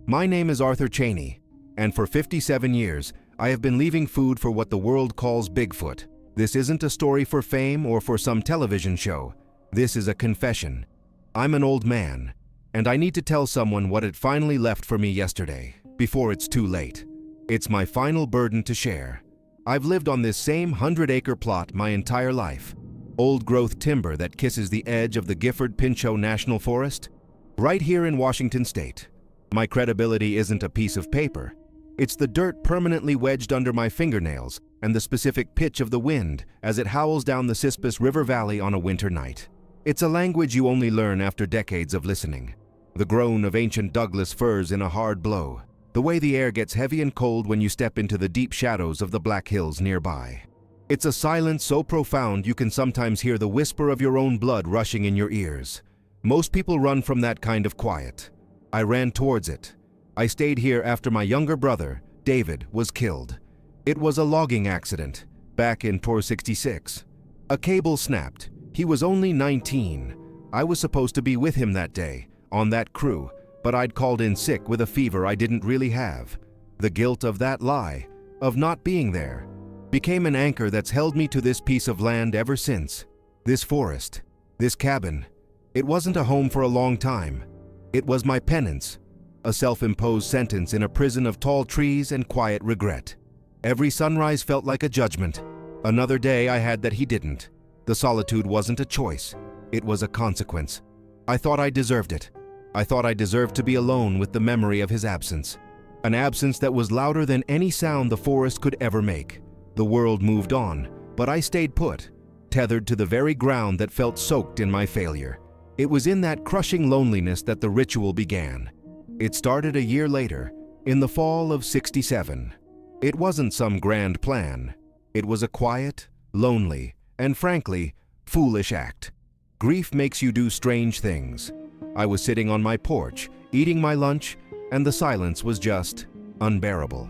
My name is Arthur Cheney, and for 57 years, I have been leaving food for what the world calls Bigfoot. This isn't a story for fame or for some television show. This is a confession. I'm an old man, and I need to tell someone what it finally left for me yesterday, before it's too late. It's my final burden to share. I've lived on this same 100-acre plot my entire life. Old-growth timber that kisses the edge of the Gifford-Pinchot National Forest, right here in Washington State. My credibility isn't a piece of paper. It's the dirt permanently wedged under my fingernails and the specific pitch of the wind as it howls down the Cispus River Valley on a winter night. It's a language you only learn after decades of listening. The groan of ancient Douglas firs in a hard blow. The way the air gets heavy and cold when you step into the deep shadows of the Black Hills nearby. It's a silence so profound you can sometimes hear the whisper of your own blood rushing in your ears. Most people run from that kind of quiet. I ran towards it. I stayed here after my younger brother, David, was killed. It was a logging accident, back in Tor 66. A cable snapped. He was only 19. I was supposed to be with him that day, on that crew, but I'd called in sick with a fever I didn't really have. The guilt of that lie, of not being there, became an anchor that's held me to this piece of land ever since. This forest, this cabin. It wasn't a home for a long time. It was my penance. A self-imposed sentence in a prison of tall trees and quiet regret. Every sunrise felt like a judgment. Another day I had that he didn't. The solitude wasn't a choice. It was a consequence. I thought I deserved it. I thought I deserved to be alone with the memory of his absence. An absence that was louder than any sound the forest could ever make. The world moved on, but I stayed put, tethered to the very ground that felt soaked in my failure. It was in that crushing loneliness that the ritual began. It started a year later, in the fall of '67. It wasn't some grand plan. It was a quiet, lonely, and frankly, foolish act. Grief makes you do strange things. I was sitting on my porch, eating my lunch, and the silence was just unbearable.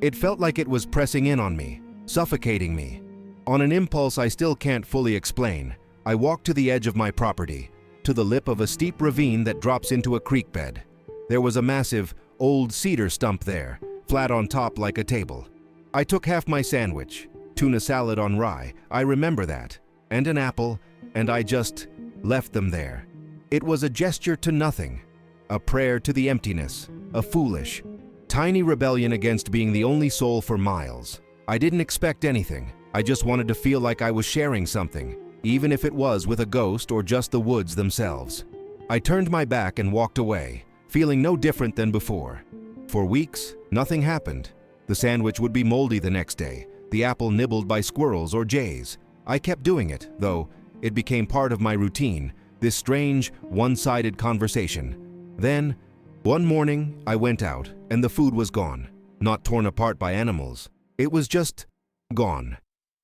It felt like it was pressing in on me, suffocating me. On an impulse I still can't fully explain, I walked to the edge of my property, to the lip of a steep ravine that drops into a creek bed. There was a massive, old cedar stump there, flat on top like a table. I took half my sandwich, tuna salad on rye, I remember that, and an apple, and I just left them there. It was a gesture to nothing, a prayer to the emptiness, a foolish, tiny rebellion against being the only soul for miles. I didn't expect anything, I just wanted to feel like I was sharing something, even if it was with a ghost or just the woods themselves. I turned my back and walked away, feeling no different than before. For weeks, nothing happened. The sandwich would be moldy the next day, the apple nibbled by squirrels or jays. I kept doing it, though. It became part of my routine, this strange, one-sided conversation. Then, one morning, I went out, and the food was gone. Not torn apart by animals. It was just gone.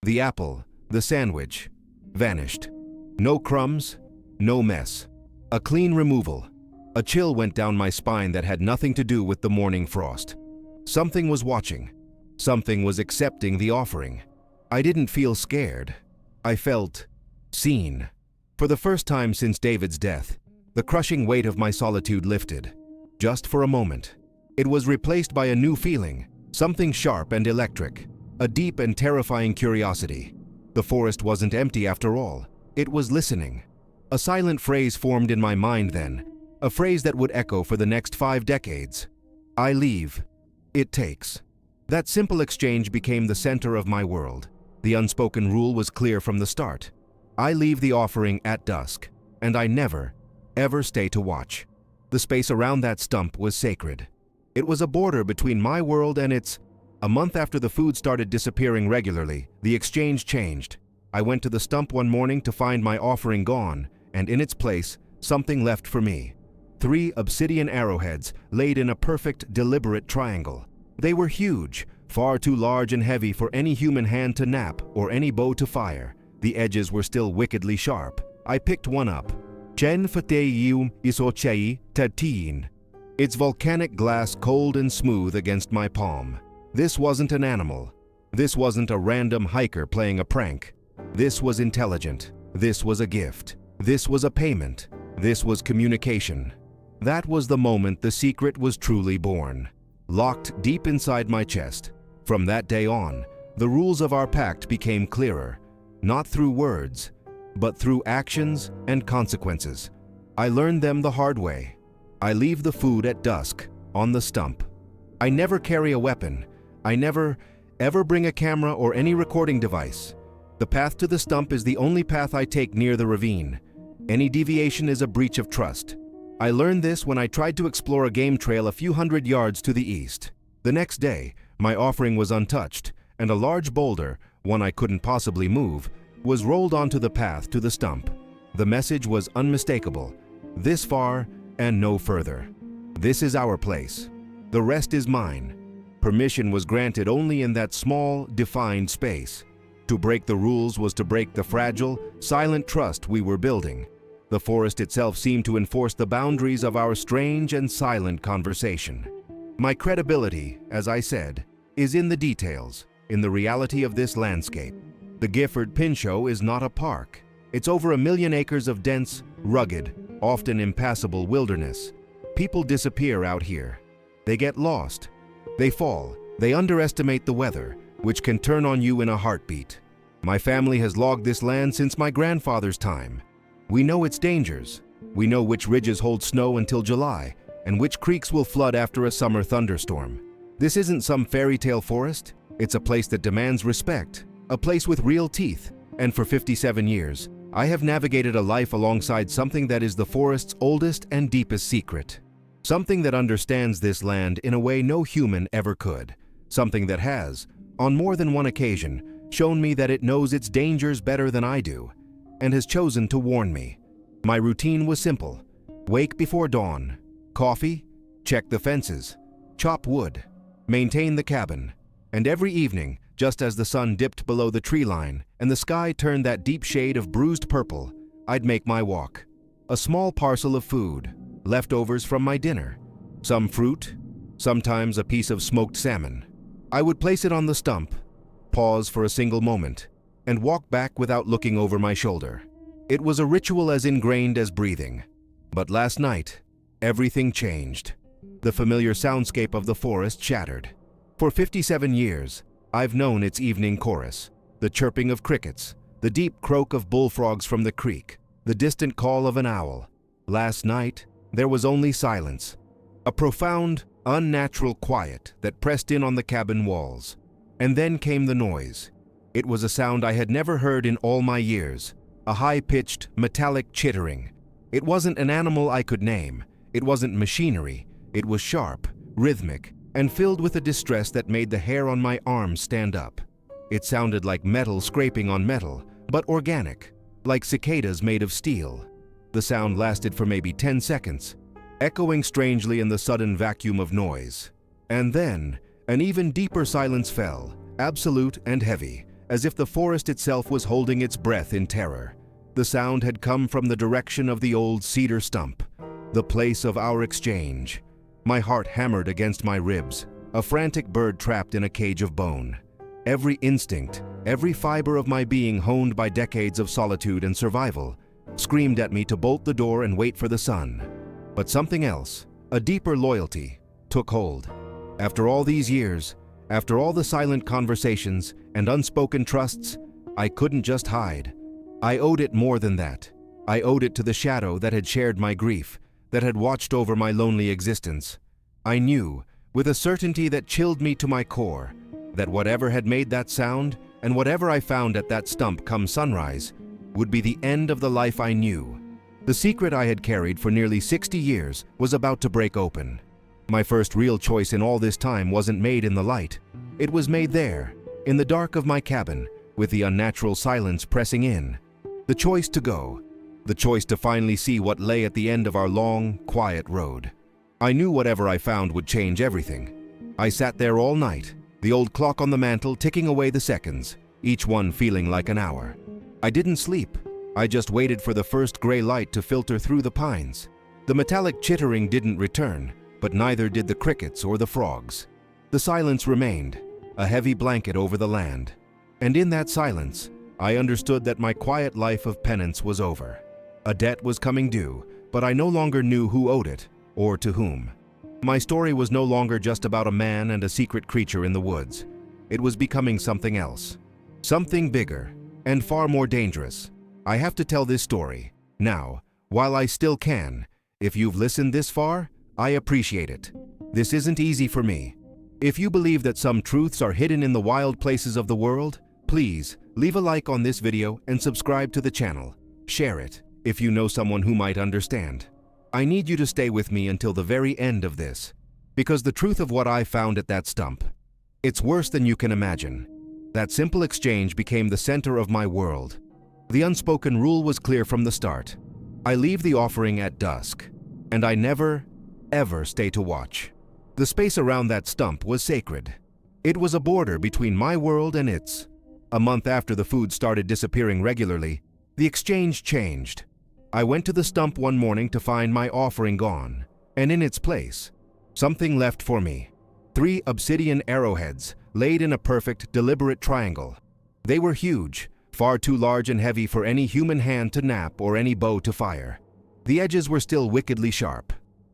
The apple, the sandwich, vanished. No crumbs, no mess. A clean removal. A chill went down my spine that had nothing to do with the morning frost. Something was watching. Something was accepting the offering. I didn't feel scared. I felt seen. For the first time since David's death, the crushing weight of my solitude lifted. Just for a moment. It was replaced by a new feeling, something sharp and electric, a deep and terrifying curiosity. The forest wasn't empty after all. It was listening. A silent phrase formed in my mind then, a phrase that would echo for the next 5 decades. I leave. It takes. That simple exchange became the center of my world. The unspoken rule was clear from the start. I leave the offering at dusk, and I never, ever stay to watch. The space around that stump was sacred. It was a border between my world and its. A month after the food started disappearing regularly, the exchange changed. I went to the stump one morning to find my offering gone, and in its place, something left for me. 3 obsidian arrowheads laid in a perfect, deliberate triangle. They were huge, far too large and heavy for any human hand to nap or any bow to fire. The edges were still wickedly sharp. I picked one up. Chen fateium isochei tatiin. Its volcanic glass cold and smooth against my palm. This wasn't an animal. This wasn't a random hiker playing a prank. This was intelligent. This was a gift. This was a payment. This was communication. That was the moment the secret was truly born, locked deep inside my chest. From that day on, the rules of our pact became clearer, not through words, but through actions and consequences. I learned them the hard way. I leave the food at dusk, on the stump. I never carry a weapon. I never, ever bring a camera or any recording device. The path to the stump is the only path I take near the ravine. Any deviation is a breach of trust. I learned this when I tried to explore a game trail a few hundred yards to the east. The next day, my offering was untouched, and a large boulder, one I couldn't possibly move, was rolled onto the path to the stump. The message was unmistakable: this far and no further. This is our place. The rest is mine. Permission was granted only in that small, defined space. To break the rules was to break the fragile, silent trust we were building. The forest itself seemed to enforce the boundaries of our strange and silent conversation. My credibility, as I said, is in the details, in the reality of this landscape. The Gifford Pinchot is not a park. It's over 1 million acres of dense, rugged, often impassable wilderness. People disappear out here. They get lost. They fall. They underestimate the weather, which can turn on you in a heartbeat. My family has logged this land since my grandfather's time. We know its dangers. We know which ridges hold snow until July, and which creeks will flood after a summer thunderstorm. This isn't some fairy tale forest. It's a place that demands respect, a place with real teeth. And for 57 years, I have navigated a life alongside something that is the forest's oldest and deepest secret. Something that understands this land in a way no human ever could. Something that has, on more than one occasion, shown me that it knows its dangers better than I do, and has chosen to warn me. My routine was simple: wake before dawn, coffee, check the fences, chop wood, maintain the cabin, and every evening, just as the sun dipped below the tree line and the sky turned that deep shade of bruised purple, I'd make my walk. A small parcel of food, leftovers from my dinner, some fruit, sometimes a piece of smoked salmon. I would place it on the stump, pause for a single moment, and walk back without looking over my shoulder. It was a ritual as ingrained as breathing. But last night, everything changed. The familiar soundscape of the forest shattered. For 57 years, I've known its evening chorus, the chirping of crickets, the deep croak of bullfrogs from the creek, the distant call of an owl. Last night, there was only silence, a profound, unnatural quiet that pressed in on the cabin walls. And then came the noise. It was a sound I had never heard in all my years, a high-pitched, metallic chittering. It wasn't an animal I could name. It wasn't machinery. It was sharp, rhythmic, and filled with a distress that made the hair on my arms stand up. It sounded like metal scraping on metal, but organic, like cicadas made of steel. The sound lasted for maybe 10 seconds, echoing strangely in the sudden vacuum of noise. And then, an even deeper silence fell, absolute and heavy, as if the forest itself was holding its breath in terror. The sound had come from the direction of the old cedar stump, the place of our exchange. My heart hammered against my ribs, a frantic bird trapped in a cage of bone. Every instinct, every fiber of my being honed by decades of solitude and survival, screamed at me to bolt the door and wait for the sun. But something else, a deeper loyalty, took hold. After all these years, after all the silent conversations and unspoken trusts, I couldn't just hide. I owed it more than that. I owed it to the shadow that had shared my grief, that had watched over my lonely existence. I knew, with a certainty that chilled me to my core, that whatever had made that sound, and whatever I found at that stump come sunrise, would be the end of the life I knew. The secret I had carried for nearly 60 years was about to break open. My first real choice in all this time wasn't made in the light. It was made there, in the dark of my cabin, with the unnatural silence pressing in. The choice to go. The choice to finally see what lay at the end of our long, quiet road. I knew whatever I found would change everything. I sat there all night, the old clock on the mantel ticking away the seconds, each one feeling like an hour. I didn't sleep. I just waited for the first gray light to filter through the pines. The metallic chittering didn't return, but neither did the crickets or the frogs. The silence remained, a heavy blanket over the land. And in that silence, I understood that my quiet life of penance was over. A debt was coming due, but I no longer knew who owed it. or to whom. My story was no longer just about a man and a secret creature in the woods. It was becoming something else. Something bigger and far more dangerous. I have to tell this story now, while I still can. If you've listened this far, I appreciate it. This isn't easy for me. If you believe that some truths are hidden in the wild places of the world, please leave a like on this video and subscribe to the channel. Share it if you know someone who might understand. I need you to stay with me until the very end of this, because the truth of what I found at that stump, it's worse than you can imagine. That simple exchange became the center of my world. The unspoken rule was clear from the start. I leave the offering at dusk, and I never, ever stay to watch. The space around that stump was sacred. It was a border between my world and its. A month after the food started disappearing regularly, the exchange changed. I went to the stump one morning to find my offering gone, and in its place, something left for me. 3 obsidian arrowheads laid in a perfect, deliberate triangle. They were huge, far too large and heavy for any human hand to nap or any bow to fire. The edges were still wickedly sharp.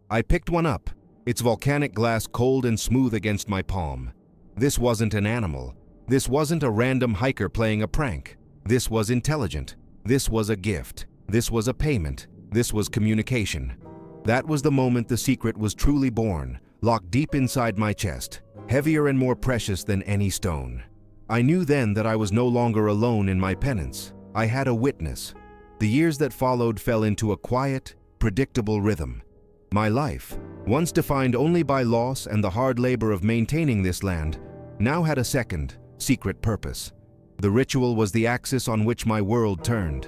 I picked one up, its volcanic glass cold and smooth against my palm. This wasn't an animal. This wasn't a random hiker playing a prank. This was intelligent. This was a gift. This was a payment. This was communication. That was the moment the secret was truly born, locked deep inside my chest, heavier and more precious than any stone. I knew then that I was no longer alone in my penance. I had a witness. The years that followed fell into a quiet, predictable rhythm. My life, once defined only by loss and the hard labor of maintaining this land, now had a second, secret purpose. The ritual was the axis on which my world turned.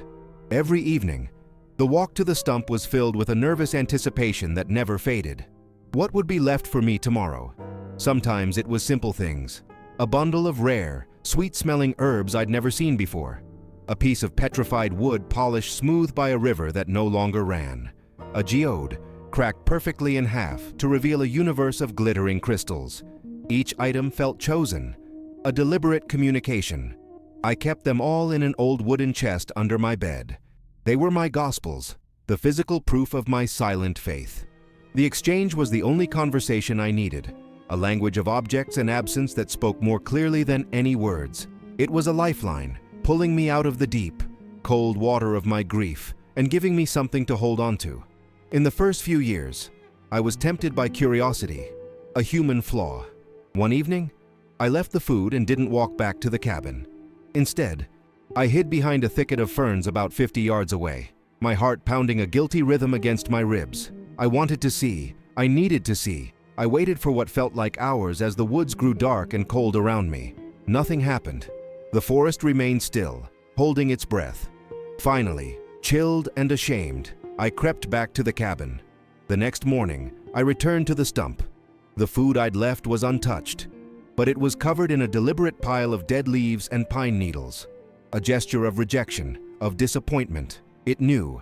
Every evening, the walk to the stump was filled with a nervous anticipation that never faded. What would be left for me tomorrow? Sometimes it was simple things. A bundle of rare, sweet-smelling herbs I'd never seen before. A piece of petrified wood polished smooth by a river that no longer ran. A geode, cracked perfectly in half to reveal a universe of glittering crystals. Each item felt chosen, a deliberate communication. I kept them all in an old wooden chest under my bed. They were my gospels, the physical proof of my silent faith. The exchange was the only conversation I needed, a language of objects and absence that spoke more clearly than any words. It was a lifeline, pulling me out of the deep, cold water of my grief and giving me something to hold on to. In the first few years, I was tempted by curiosity, a human flaw. One evening, I left the food and didn't walk back to the cabin. Instead, I hid behind a thicket of ferns about 50 yards away, my heart pounding a guilty rhythm against my ribs. I wanted to see. I needed to see. I waited for what felt like hours as the woods grew dark and cold around me. Nothing happened. The forest remained still, holding its breath. Finally, chilled and ashamed, I crept back to the cabin. The next morning, I returned to the stump. The food I'd left was untouched, but it was covered in a deliberate pile of dead leaves and pine needles. A gesture of rejection, of disappointment. It knew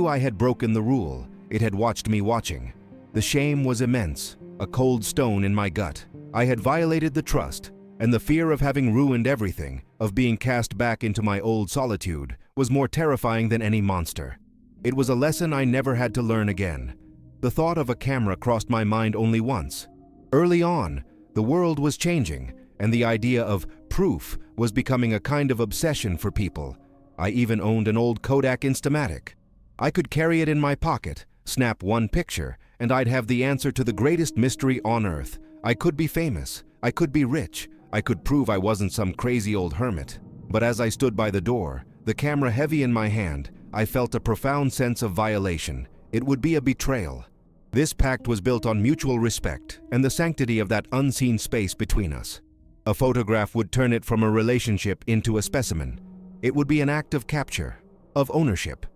I had broken the rule. It had watched me watching. The shame was immense, a cold stone in my gut. I had violated the trust, and the fear of having ruined everything, of being cast back into my old solitude, was more terrifying than any monster. It was a lesson I never had to learn again. The thought of a camera crossed my mind only once. Early on, the world was changing, and the idea of proof was becoming a kind of obsession for people. I even owned an old Kodak Instamatic. I could carry it in my pocket, snap one picture, and I'd have the answer to the greatest mystery on earth. I could be famous. I could be rich. I could prove I wasn't some crazy old hermit. But as I stood by the door, the camera heavy in my hand, I felt a profound sense of violation. It would be a betrayal. This pact was built on mutual respect and the sanctity of that unseen space between us. A photograph would turn it from a relationship into a specimen. It would be an act of capture, of ownership.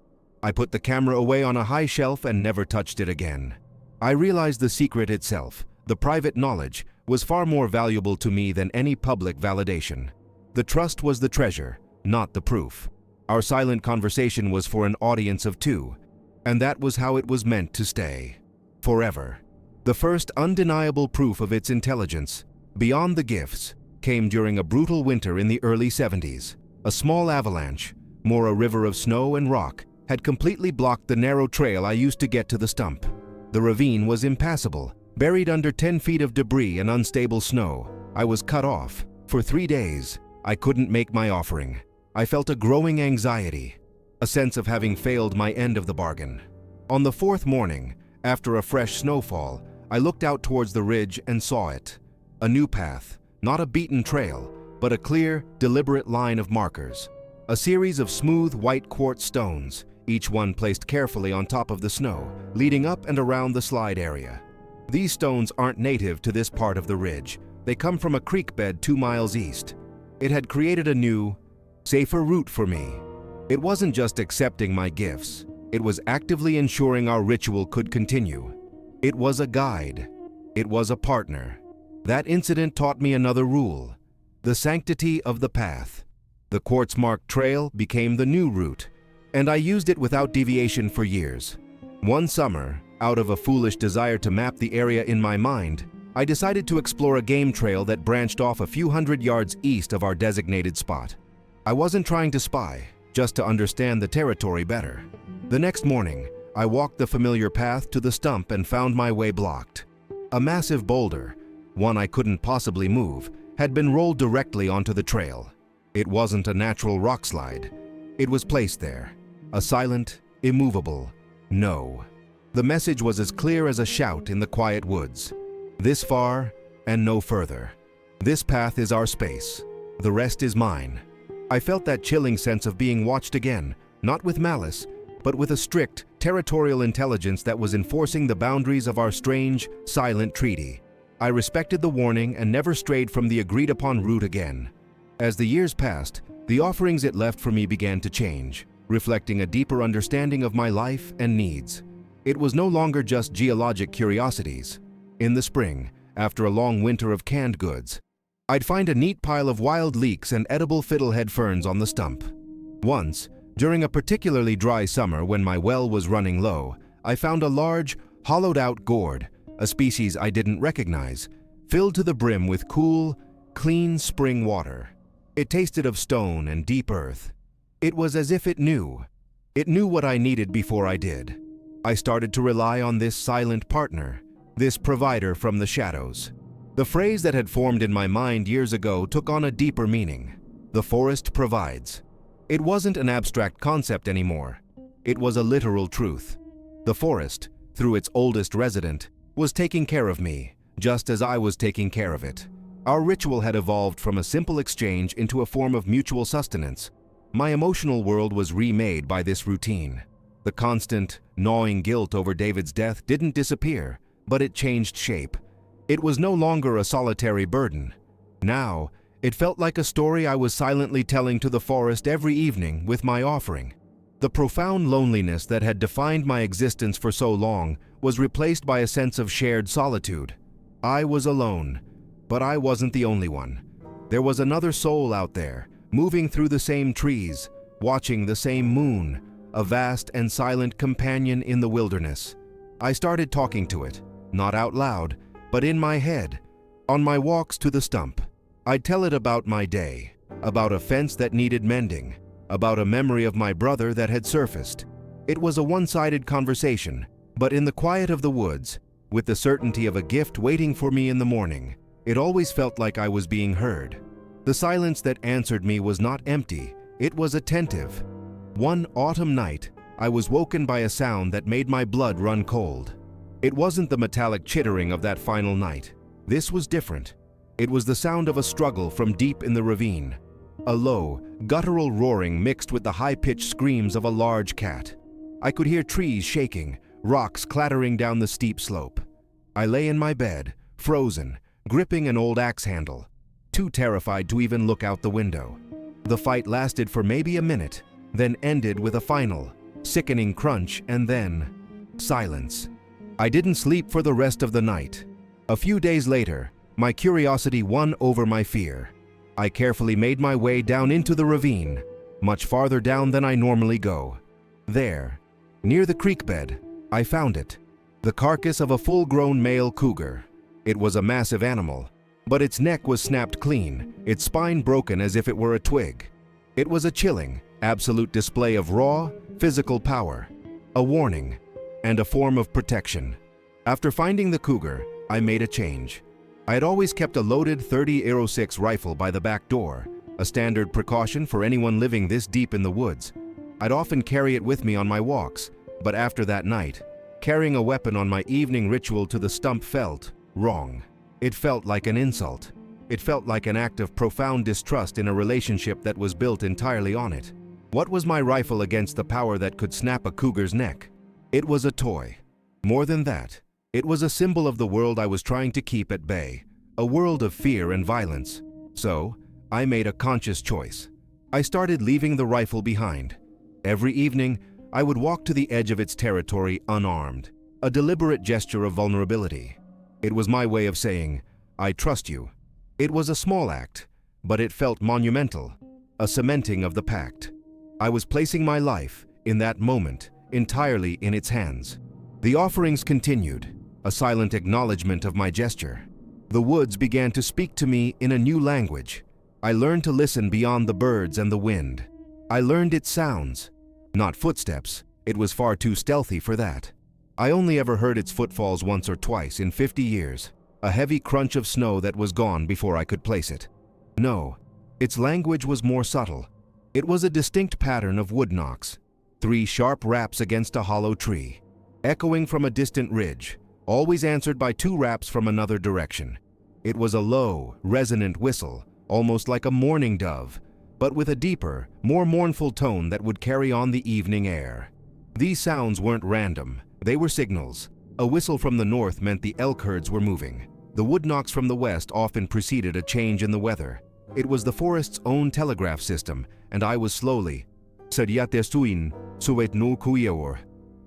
I put the camera away on a high shelf and never touched it again. I realized the secret itself, the private knowledge, was far more valuable to me than any public validation. The trust was the treasure, not the proof. Our silent conversation was for an audience of 2, and that was how it was meant to stay. Forever. The first undeniable proof of its intelligence, beyond the gifts, came during a brutal winter in the early 70s. A small avalanche, more a river of snow and rock, had completely blocked the narrow trail I used to get to the stump. The ravine was impassable, buried under 10 feet of debris and unstable snow. I was cut off. For 3 days, I couldn't make my offering. I felt a growing anxiety, a sense of having failed my end of the bargain. On the 4th morning, after a fresh snowfall, I looked out towards the ridge and saw it. A new path, not a beaten trail, but a clear, deliberate line of markers. A series of smooth white quartz stones, each one placed carefully on top of the snow, leading up and around the slide area. These stones aren't native to this part of the ridge. They come from a creek bed 2 miles east. It had created a new, safer route for me. It wasn't just accepting my gifts. It was actively ensuring our ritual could continue. It was a guide. It was a partner. That incident taught me another rule: the sanctity of the path. The quartz-marked trail became the new route, and I used it without deviation for years. One summer, out of a foolish desire to map the area in my mind, I decided to explore a game trail that branched off a few hundred yards east of our designated spot. I wasn't trying to spy, just to understand the territory better. The next morning, I walked the familiar path to the stump and found my way blocked. A massive boulder, one I couldn't possibly move, had been rolled directly onto the trail. It wasn't a natural rock slide. It was placed there, a silent, immovable no. The message was as clear as a shout in the quiet woods. This far and no further. This path is our space. The rest is mine. I felt that chilling sense of being watched again, not with malice, but with a strict, territorial intelligence that was enforcing the boundaries of our strange, silent treaty. I respected the warning and never strayed from the agreed-upon route again. As the years passed, the offerings it left for me began to change, reflecting a deeper understanding of my life and needs. It was no longer just geologic curiosities. In the spring, after a long winter of canned goods, I'd find a neat pile of wild leeks and edible fiddlehead ferns on the stump. Once, during a particularly dry summer when my well was running low, I found a large, hollowed-out gourd, a species I didn't recognize, filled to the brim with cool, clean spring water. It tasted of stone and deep earth. It was as if it knew. It knew what I needed before I did. I started to rely on this silent partner, this provider from the shadows. The phrase that had formed in my mind years ago took on a deeper meaning. The forest provides. It wasn't an abstract concept anymore. It was a literal truth. The forest, through its oldest resident, was taking care of me, just as I was taking care of it. Our ritual had evolved from a simple exchange into a form of mutual sustenance. My emotional world was remade by this routine. The constant, gnawing guilt over David's death didn't disappear, but it changed shape. It was no longer a solitary burden. Now, it felt like a story I was silently telling to the forest every evening with my offering. The profound loneliness that had defined my existence for so long was replaced by a sense of shared solitude. I was alone, but I wasn't the only one. There was another soul out there, moving through the same trees, watching the same moon, a vast and silent companion in the wilderness. I started talking to it, not out loud, but in my head. On my walks to the stump, I'd tell it about my day, about a fence that needed mending, about a memory of my brother that had surfaced. It was a one-sided conversation, but in the quiet of the woods, with the certainty of a gift waiting for me in the morning, it always felt like I was being heard. The silence that answered me was not empty, it was attentive. One autumn night, I was woken by a sound that made my blood run cold. It wasn't the metallic chittering of that final night. This was different. It was the sound of a struggle from deep in the ravine. A low, guttural roaring mixed with the high-pitched screams of a large cat. I could hear trees shaking, rocks clattering down the steep slope. I lay in my bed, frozen, gripping an old axe handle, too terrified to even look out the window. The fight lasted for maybe a minute, then ended with a final, sickening crunch and then silence. I didn't sleep for the rest of the night. A few days later, my curiosity won over my fear. I carefully made my way down into the ravine, much farther down than I normally go. There, near the creek bed, I found it, the carcass of a full-grown male cougar. It was a massive animal, but its neck was snapped clean, its spine broken as if it were a twig. It was a chilling, absolute display of raw, physical power, a warning, and a form of protection. After finding the cougar, I made a change. I had always kept a loaded .30-06 rifle by the back door, a standard precaution for anyone living this deep in the woods. I'd often carry it with me on my walks, but after that night, carrying a weapon on my evening ritual to the stump felt wrong. It felt like an insult. It felt like an act of profound distrust in a relationship that was built entirely on it. What was my rifle against the power that could snap a cougar's neck? It was a toy. More than that, it was a symbol of the world I was trying to keep at bay, a world of fear and violence. So, I made a conscious choice. I started leaving the rifle behind. Every evening, I would walk to the edge of its territory unarmed, a deliberate gesture of vulnerability. It was my way of saying, "I trust you." It was a small act, but it felt monumental, a cementing of the pact. I was placing my life, in that moment, entirely in its hands. The offerings continued, a silent acknowledgement of my gesture. The woods began to speak to me in a new language. I learned to listen beyond the birds and the wind. I learned its sounds. Not footsteps, it was far too stealthy for that. I only ever heard its footfalls once or twice in 50 years, a heavy crunch of snow that was gone before I could place it. No, its language was more subtle. It was a distinct pattern of wood knocks, 3 sharp raps against a hollow tree, echoing from a distant ridge, always answered by 2 raps from another direction. It was a low, resonant whistle, almost like a mourning dove, but with a deeper, more mournful tone that would carry on the evening air. These sounds weren't random, they were signals. A whistle from the north meant the elk herds were moving. The wood knocks from the west often preceded a change in the weather. It was the forest's own telegraph system, and I was slowly,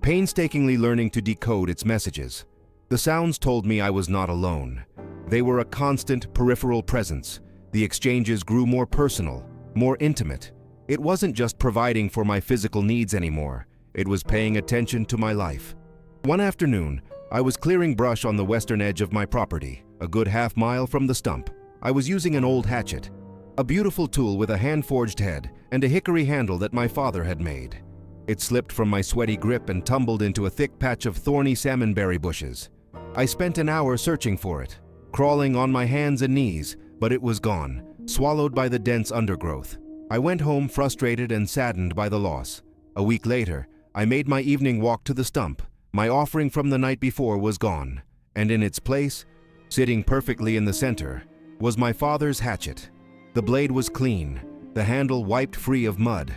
painstakingly learning to decode its messages. The sounds told me I was not alone. They were a constant peripheral presence. The exchanges grew more personal, more intimate. It wasn't just providing for my physical needs anymore. It was paying attention to my life. One afternoon, I was clearing brush on the western edge of my property, a good half-mile from the stump. I was using an old hatchet, a beautiful tool with a hand-forged head and a hickory handle that my father had made. It slipped from my sweaty grip and tumbled into a thick patch of thorny salmonberry bushes. I spent an hour searching for it, crawling on my hands and knees, but it was gone, swallowed by the dense undergrowth. I went home frustrated and saddened by the loss. A week later, I made my evening walk to the stump. My offering from the night before was gone, and in its place, sitting perfectly in the center, was my father's hatchet. The blade was clean, the handle wiped free of mud.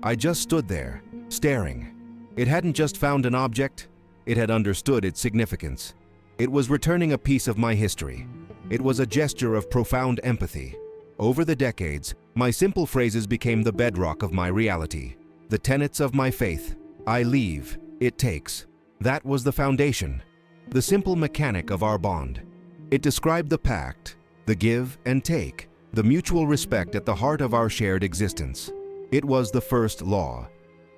I just stood there, staring. It hadn't just found an object, it had understood its significance. It was returning a piece of my history. It was a gesture of profound empathy. Over the decades, my simple phrases became the bedrock of my reality. The tenets of my faith. I leave, it takes. That was the foundation, the simple mechanic of our bond. It described the pact, the give and take, the mutual respect at the heart of our shared existence. It was the first law.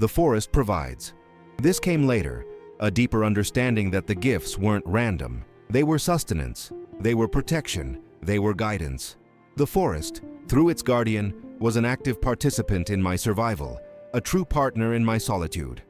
The forest provides. This came later, a deeper understanding that the gifts weren't random. They were sustenance, they were protection, they were guidance. The forest, through its guardian, was an active participant in my survival, a true partner in my solitude.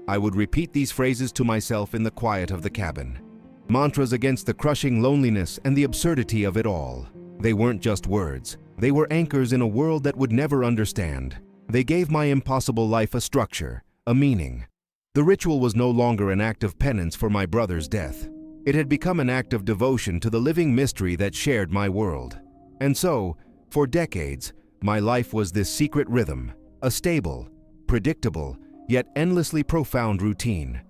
I would repeat these phrases to myself in the quiet of the cabin. Mantras against the crushing loneliness and the absurdity of it all. They weren't just words. They were anchors in a world that would never understand. They gave my impossible life a structure, a meaning. The ritual was no longer an act of penance for my brother's death. It had become an act of devotion to the living mystery that shared my world. And so, for decades, my life was this secret rhythm, a stable, predictable, yet endlessly profound routine.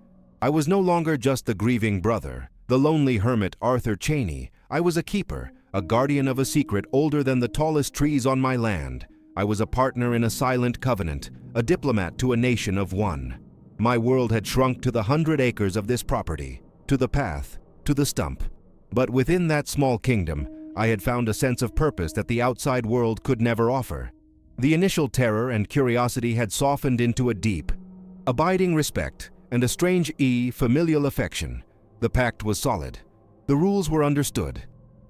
I was no longer just the grieving brother, the lonely hermit Arthur Cheney. I was a keeper, a guardian of a secret older than the tallest trees on my land. I was a partner in a silent covenant, a diplomat to a nation of one. My world had shrunk to the 100 acres of this property, to the path, to the stump. But within that small kingdom, I had found a sense of purpose that the outside world could never offer. The initial terror and curiosity had softened into a deep, abiding respect and a strange familial affection. The pact was solid. The rules were understood.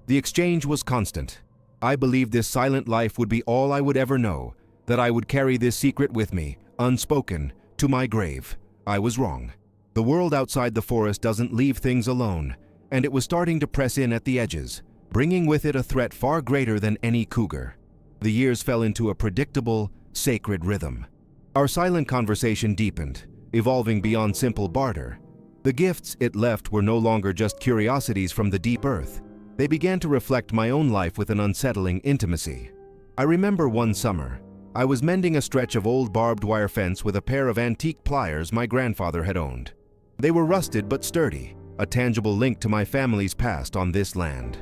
The exchange was constant. I believed this silent life would be all I would ever know, that I would carry this secret with me, unspoken, to my grave. I was wrong. The world outside the forest doesn't leave things alone, and it was starting to press in at the edges, bringing with it a threat far greater than any cougar. The years fell into a predictable, sacred rhythm. Our silent conversation deepened, evolving beyond simple barter. The gifts it left were no longer just curiosities from the deep earth. They began to reflect my own life with an unsettling intimacy. I remember one summer, I was mending a stretch of old barbed wire fence with a pair of antique pliers my grandfather had owned. They were rusted but sturdy, a tangible link to my family's past on this land.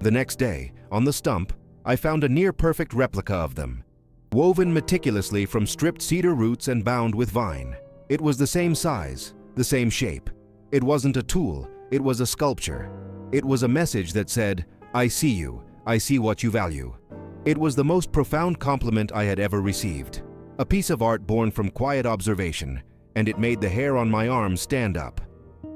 The next day, on the stump, I found a near-perfect replica of them, woven meticulously from stripped cedar roots and bound with vine. It was the same size, the same shape. It wasn't a tool, it was a sculpture. It was a message that said, "I see you, I see what you value." It was the most profound compliment I had ever received. A piece of art born from quiet observation, and it made the hair on my arms stand up.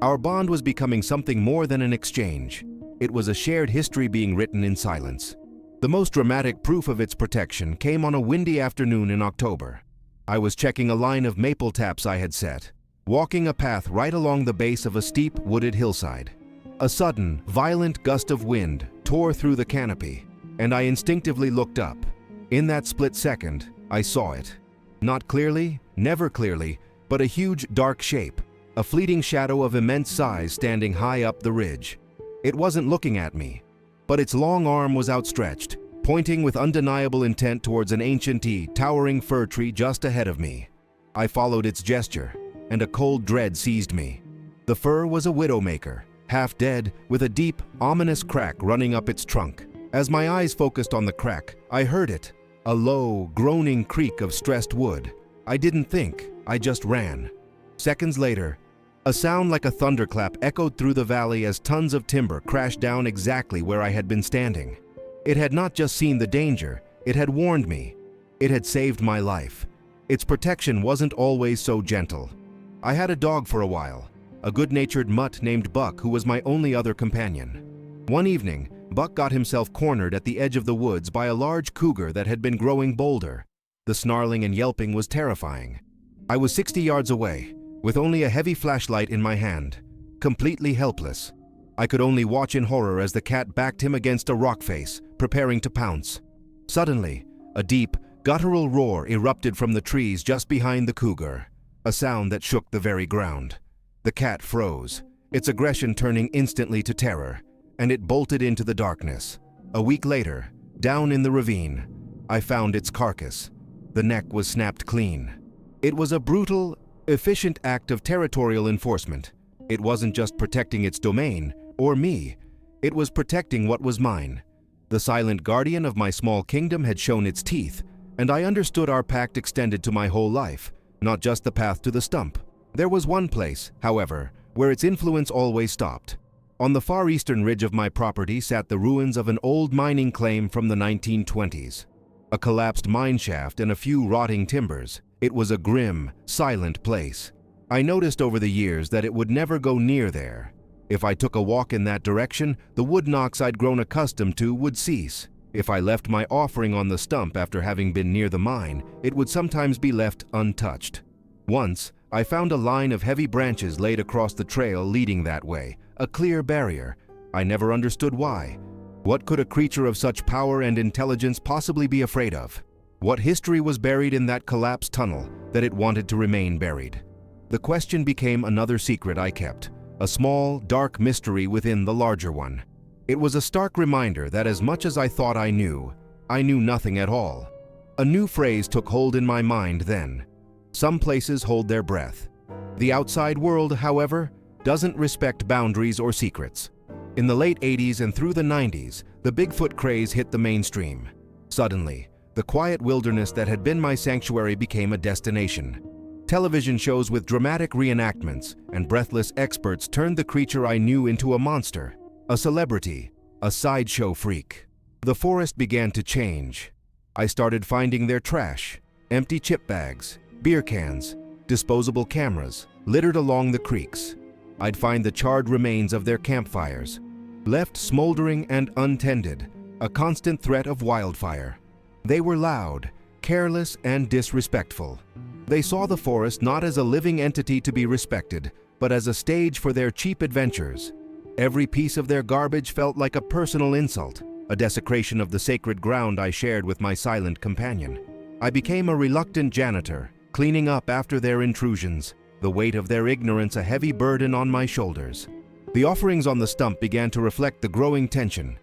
Our bond was becoming something more than an exchange. It was a shared history being written in silence. The most dramatic proof of its protection came on a windy afternoon in October. I was checking a line of maple taps I had set, walking a path right along the base of a steep, wooded hillside. A sudden, violent gust of wind tore through the canopy, and I instinctively looked up. In that split second, I saw it. Not clearly, never clearly, but a huge, dark shape, a fleeting shadow of immense size standing high up the ridge. It wasn't looking at me, but its long arm was outstretched, pointing with undeniable intent towards an ancient, towering fir tree just ahead of me. I followed its gesture, and a cold dread seized me. The fir was a widowmaker, half dead, with a deep, ominous crack running up its trunk. As my eyes focused on the crack, I heard it, a low, groaning creak of stressed wood. I didn't think, I just ran. Seconds later, a sound like a thunderclap echoed through the valley as tons of timber crashed down exactly where I had been standing. It had not just seen the danger, it had warned me. It had saved my life. Its protection wasn't always so gentle. I had a dog for a while, a good-natured mutt named Buck who was my only other companion. One evening, Buck got himself cornered at the edge of the woods by a large cougar that had been growing bolder. The snarling and yelping was terrifying. I was 60 yards away, with only a heavy flashlight in my hand, completely helpless. I could only watch in horror as the cat backed him against a rock face, preparing to pounce. Suddenly, a deep, guttural roar erupted from the trees just behind the cougar, a sound that shook the very ground. The cat froze, its aggression turning instantly to terror, and it bolted into the darkness. A week later, down in the ravine, I found its carcass. The neck was snapped clean. It was a brutal, efficient act of territorial enforcement. It wasn't just protecting its domain, or me. It was protecting what was mine. The silent guardian of my small kingdom had shown its teeth, and I understood our pact extended to my whole life, not just the path to the stump. There was one place, however, where its influence always stopped. On the far eastern ridge of my property sat the ruins of an old mining claim from the 1920s. A collapsed mine shaft and a few rotting timbers. It was a grim, silent place. I noticed over the years that it would never go near there. If I took a walk in that direction, the wood knocks I'd grown accustomed to would cease. If I left my offering on the stump after having been near the mine, it would sometimes be left untouched. Once, I found a line of heavy branches laid across the trail leading that way, a clear barrier. I never understood why. What could a creature of such power and intelligence possibly be afraid of? What history was buried in that collapsed tunnel that it wanted to remain buried? The question became another secret I kept, a small, dark mystery within the larger one. It was a stark reminder that as much as I thought I knew nothing at all. A new phrase took hold in my mind then. Some places hold their breath. The outside world, however, doesn't respect boundaries or secrets. In the late 80s and through the 90s, the Bigfoot craze hit the mainstream. Suddenly, the quiet wilderness that had been my sanctuary became a destination. Television shows with dramatic reenactments and breathless experts turned the creature I knew into a monster, a celebrity, a sideshow freak. The forest began to change. I started finding their trash, empty chip bags, beer cans, disposable cameras, littered along the creeks. I'd find the charred remains of their campfires, left smoldering and untended, a constant threat of wildfire. They were loud, careless, and disrespectful. They saw the forest not as a living entity to be respected, but as a stage for their cheap adventures. Every piece of their garbage felt like a personal insult, a desecration of the sacred ground I shared with my silent companion. I became a reluctant janitor, cleaning up after their intrusions, the weight of their ignorance a heavy burden on my shoulders. The offerings on the stump began to reflect the growing tension.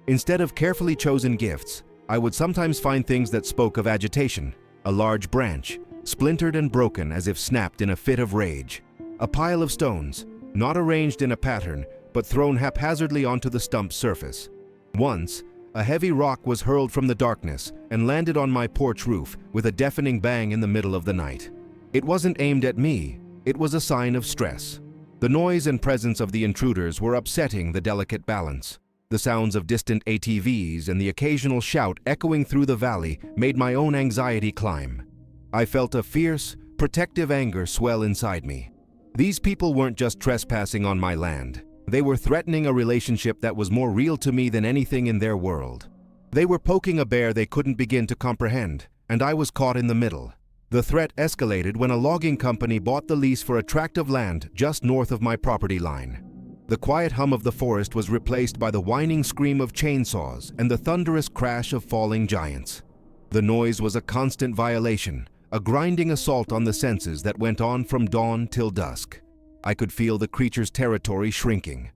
Instead of carefully chosen gifts, I would sometimes find things that spoke of agitation: a large branch, splintered and broken as if snapped in a fit of rage; a pile of stones, not arranged in a pattern, but thrown haphazardly onto the stump's surface. Once, a heavy rock was hurled from the darkness and landed on my porch roof with a deafening bang in the middle of the night. It wasn't aimed at me, it was a sign of stress. The noise and presence of the intruders were upsetting the delicate balance. The sounds of distant ATVs and the occasional shout echoing through the valley made my own anxiety climb. I felt a fierce, protective anger swell inside me. These people weren't just trespassing on my land. They were threatening a relationship that was more real to me than anything in their world. They were poking a bear they couldn't begin to comprehend, and I was caught in the middle. The threat escalated when a logging company bought the lease for a tract of land just north of my property line. The quiet hum of the forest was replaced by the whining scream of chainsaws and the thunderous crash of falling giants. The noise was a constant violation, a grinding assault on the senses that went on from dawn till dusk. I could feel the creature's territory shrinking,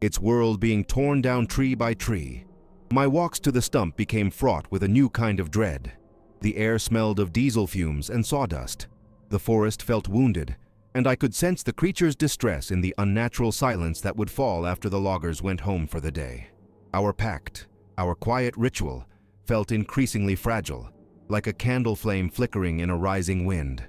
its world being torn down tree by tree. My walks to the stump became fraught with a new kind of dread. The air smelled of diesel fumes and sawdust. The forest felt wounded, and I could sense the creature's distress in the unnatural silence that would fall after the loggers went home for the day. Our pact, our quiet ritual, felt increasingly fragile, like a candle flame flickering in a rising wind.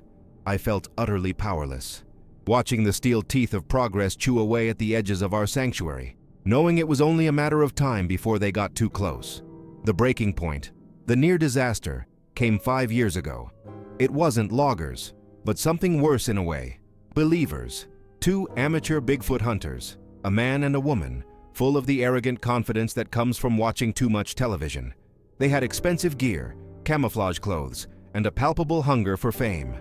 I felt utterly powerless, watching the steel teeth of progress chew away at the edges of our sanctuary, knowing it was only a matter of time before they got too close. The breaking point, the near disaster, came 5 years ago. It wasn't loggers, but something worse in a way. Believers, 2 amateur Bigfoot hunters, a man and a woman, full of the arrogant confidence that comes from watching too much television. They had expensive gear, camouflage clothes, and a palpable hunger for fame.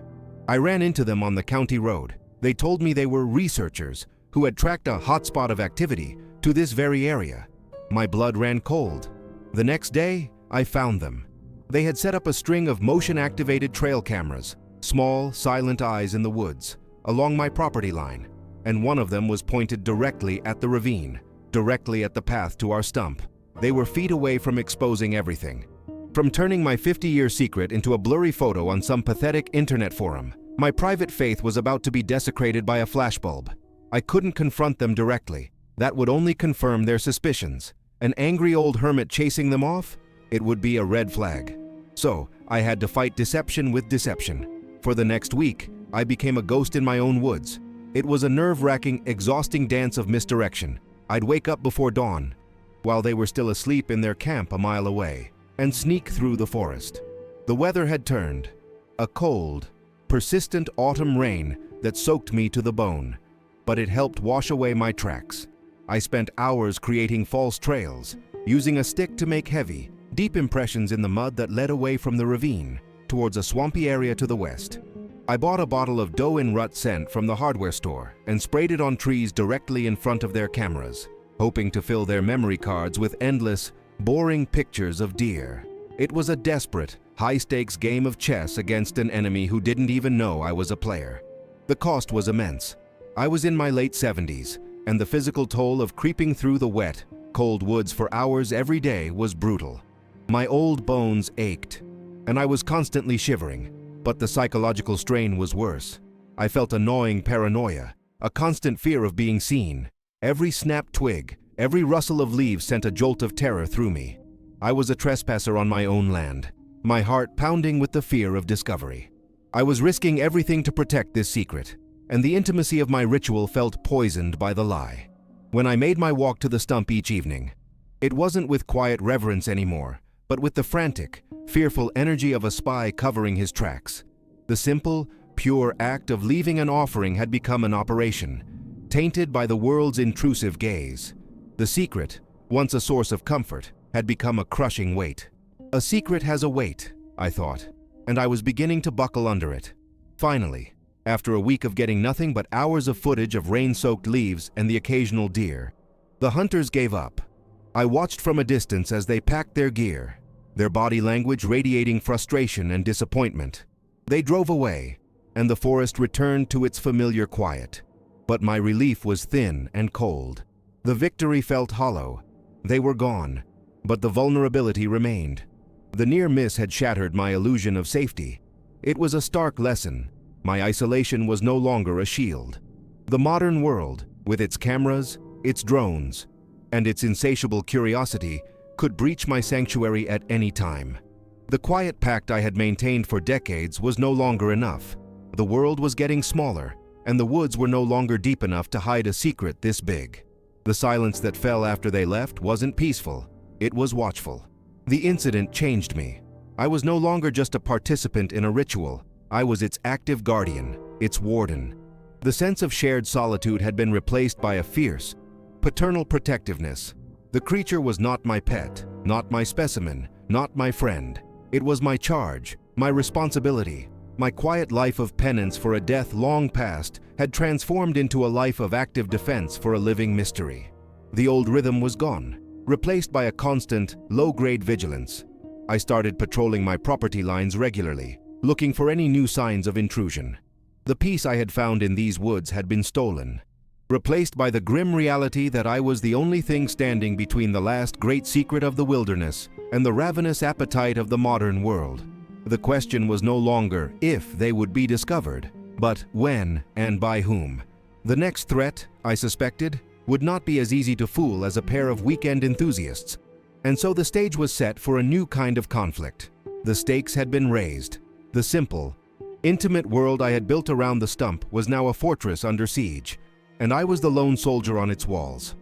I ran into them on the county road. They told me they were researchers who had tracked a hotspot of activity to this very area. My blood ran cold. The next day, I found them. They had set up a string of motion-activated trail cameras, small, silent eyes in the woods, along my property line, and one of them was pointed directly at the ravine, directly at the path to our stump. They were feet away from exposing everything. From turning my 50-year secret into a blurry photo on some pathetic internet forum, my private faith was about to be desecrated by a flashbulb. I couldn't confront them directly. That would only confirm their suspicions. An angry old hermit chasing them off? It would be a red flag. So, I had to fight deception with deception. For the next week, I became a ghost in my own woods. It was a nerve-wracking, exhausting dance of misdirection. I'd wake up before dawn, while they were still asleep in their camp a mile away, and sneak through the forest. The weather had turned. A cold, persistent autumn rain that soaked me to the bone, but it helped wash away my tracks. I spent hours creating false trails, using a stick to make heavy, deep impressions in the mud that led away from the ravine, towards a swampy area to the west. I bought a bottle of doe-in-rut scent from the hardware store and sprayed it on trees directly in front of their cameras, hoping to fill their memory cards with endless, boring pictures of deer. It was a desperate, high-stakes game of chess against an enemy who didn't even know I was a player. The cost was immense. I was in my late 70s, and the physical toll of creeping through the wet, cold woods for hours every day was brutal. My old bones ached, and I was constantly shivering, but the psychological strain was worse. I felt a gnawing paranoia, a constant fear of being seen. Every snapped twig, every rustle of leaves sent a jolt of terror through me. I was a trespasser on my own land, my heart pounding with the fear of discovery. I was risking everything to protect this secret, and the intimacy of my ritual felt poisoned by the lie. When I made my walk to the stump each evening, it wasn't with quiet reverence anymore, but with the frantic, fearful energy of a spy covering his tracks. The simple, pure act of leaving an offering had become an operation, tainted by the world's intrusive gaze. The secret, once a source of comfort, had become a crushing weight. A secret has a weight, I thought, and I was beginning to buckle under it. Finally, after a week of getting nothing but hours of footage of rain-soaked leaves and the occasional deer. The hunters gave up. I watched from a distance as they packed their gear, their body language radiating frustration and disappointment. They drove away, and the forest returned to its familiar quiet. But my relief was thin and cold. The victory felt hollow. They were gone, but the vulnerability remained. The near miss had shattered my illusion of safety. It was a stark lesson. My isolation was no longer a shield. The modern world, with its cameras, its drones, and its insatiable curiosity, could breach my sanctuary at any time. The quiet pact I had maintained for decades was no longer enough. The world was getting smaller, and the woods were no longer deep enough to hide a secret this big. The silence that fell after they left wasn't peaceful, it was watchful. The incident changed me. I was no longer just a participant in a ritual, I was its active guardian, its warden. The sense of shared solitude had been replaced by a fierce, paternal protectiveness. The creature was not my pet, not my specimen, not my friend. It was my charge, my responsibility. My quiet life of penance for a death long past had transformed into a life of active defense for a living mystery. The old rhythm was gone, replaced by a constant, low-grade vigilance. I started patrolling my property lines regularly, looking for any new signs of intrusion. The peace I had found in these woods had been stolen, replaced by the grim reality that I was the only thing standing between the last great secret of the wilderness and the ravenous appetite of the modern world. The question was no longer if they would be discovered, but when and by whom. The next threat, I suspected, would not be as easy to fool as a pair of weekend enthusiasts. And so the stage was set for a new kind of conflict. The stakes had been raised. The simple, intimate world I had built around the stump was now a fortress under siege, and I was the lone soldier on its walls.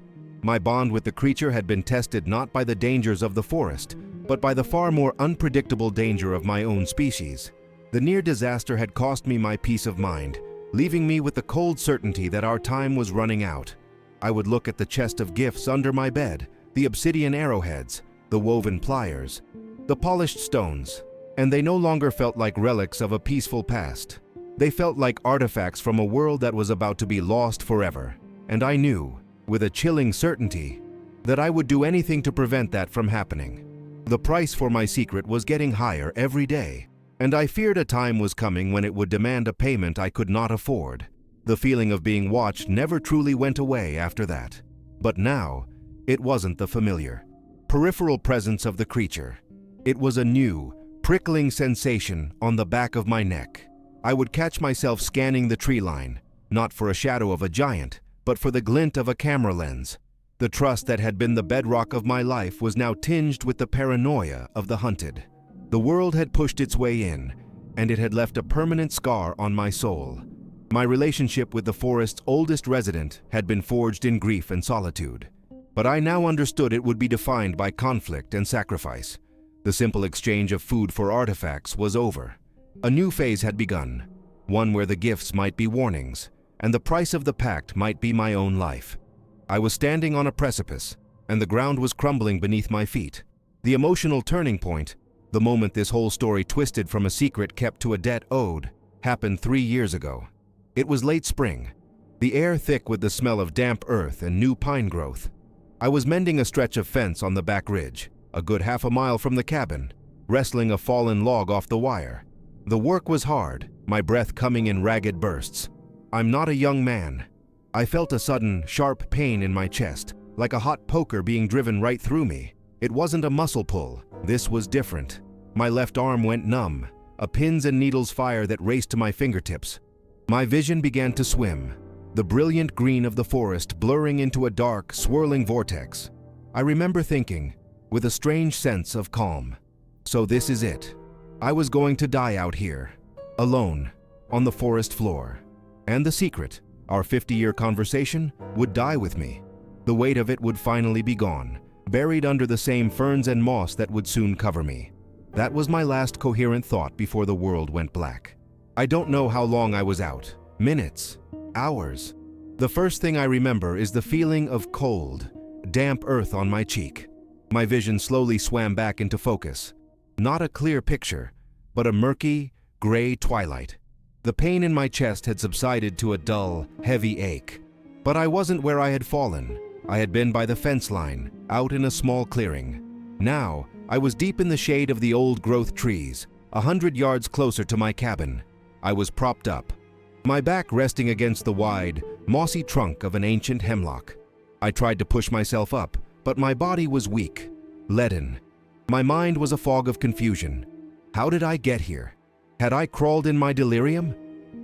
My bond with the creature had been tested not by the dangers of the forest, but by the far more unpredictable danger of my own species. The near disaster had cost me my peace of mind, leaving me with the cold certainty that our time was running out. I would look at the chest of gifts under my bed, the obsidian arrowheads, the woven pliers, the polished stones, and they no longer felt like relics of a peaceful past. They felt like artifacts from a world that was about to be lost forever. And I knew, with a chilling certainty, that I would do anything to prevent that from happening. The price for my secret was getting higher every day, and I feared a time was coming when it would demand a payment I could not afford. The feeling of being watched never truly went away after that. But now, it wasn't the familiar, peripheral presence of the creature. It was a new, prickling sensation on the back of my neck. I would catch myself scanning the tree line, not for a shadow of a giant, but for the glint of a camera lens. The trust that had been the bedrock of my life was now tinged with the paranoia of the hunted. The world had pushed its way in, and it had left a permanent scar on my soul. My relationship with the forest's oldest resident had been forged in grief and solitude. But I now understood it would be defined by conflict and sacrifice. The simple exchange of food for artifacts was over. A new phase had begun, one where the gifts might be warnings, and the price of the pact might be my own life. I was standing on a precipice, and the ground was crumbling beneath my feet. The emotional turning point, the moment this whole story twisted from a secret kept to a debt owed, happened 3 years ago. It was late spring, the air thick with the smell of damp earth and new pine growth. I was mending a stretch of fence on the back ridge, a good half a mile from the cabin, wrestling a fallen log off the wire. The work was hard, my breath coming in ragged bursts. I'm not a young man. I felt a sudden, sharp pain in my chest, like a hot poker being driven right through me. It wasn't a muscle pull. This was different. My left arm went numb, a pins and needles fire that raced to my fingertips. My vision began to swim, the brilliant green of the forest blurring into a dark, swirling vortex. I remember thinking, with a strange sense of calm, so this is it. I was going to die out here, alone, on the forest floor. And the secret, our 50-year conversation, would die with me. The weight of it would finally be gone, buried under the same ferns and moss that would soon cover me. That was my last coherent thought before the world went black. I don't know how long I was out. Minutes, hours. The first thing I remember is the feeling of cold, damp earth on my cheek. My vision slowly swam back into focus. Not a clear picture, but a murky, gray twilight. The pain in my chest had subsided to a dull, heavy ache. But I wasn't where I had fallen. I had been by the fence line, out in a small clearing. Now, I was deep in the shade of the old-growth trees, 100 yards closer to my cabin. I was propped up, my back resting against the wide, mossy trunk of an ancient hemlock. I tried to push myself up, but my body was weak, leaden. My mind was a fog of confusion. How did I get here? Had I crawled in my delirium?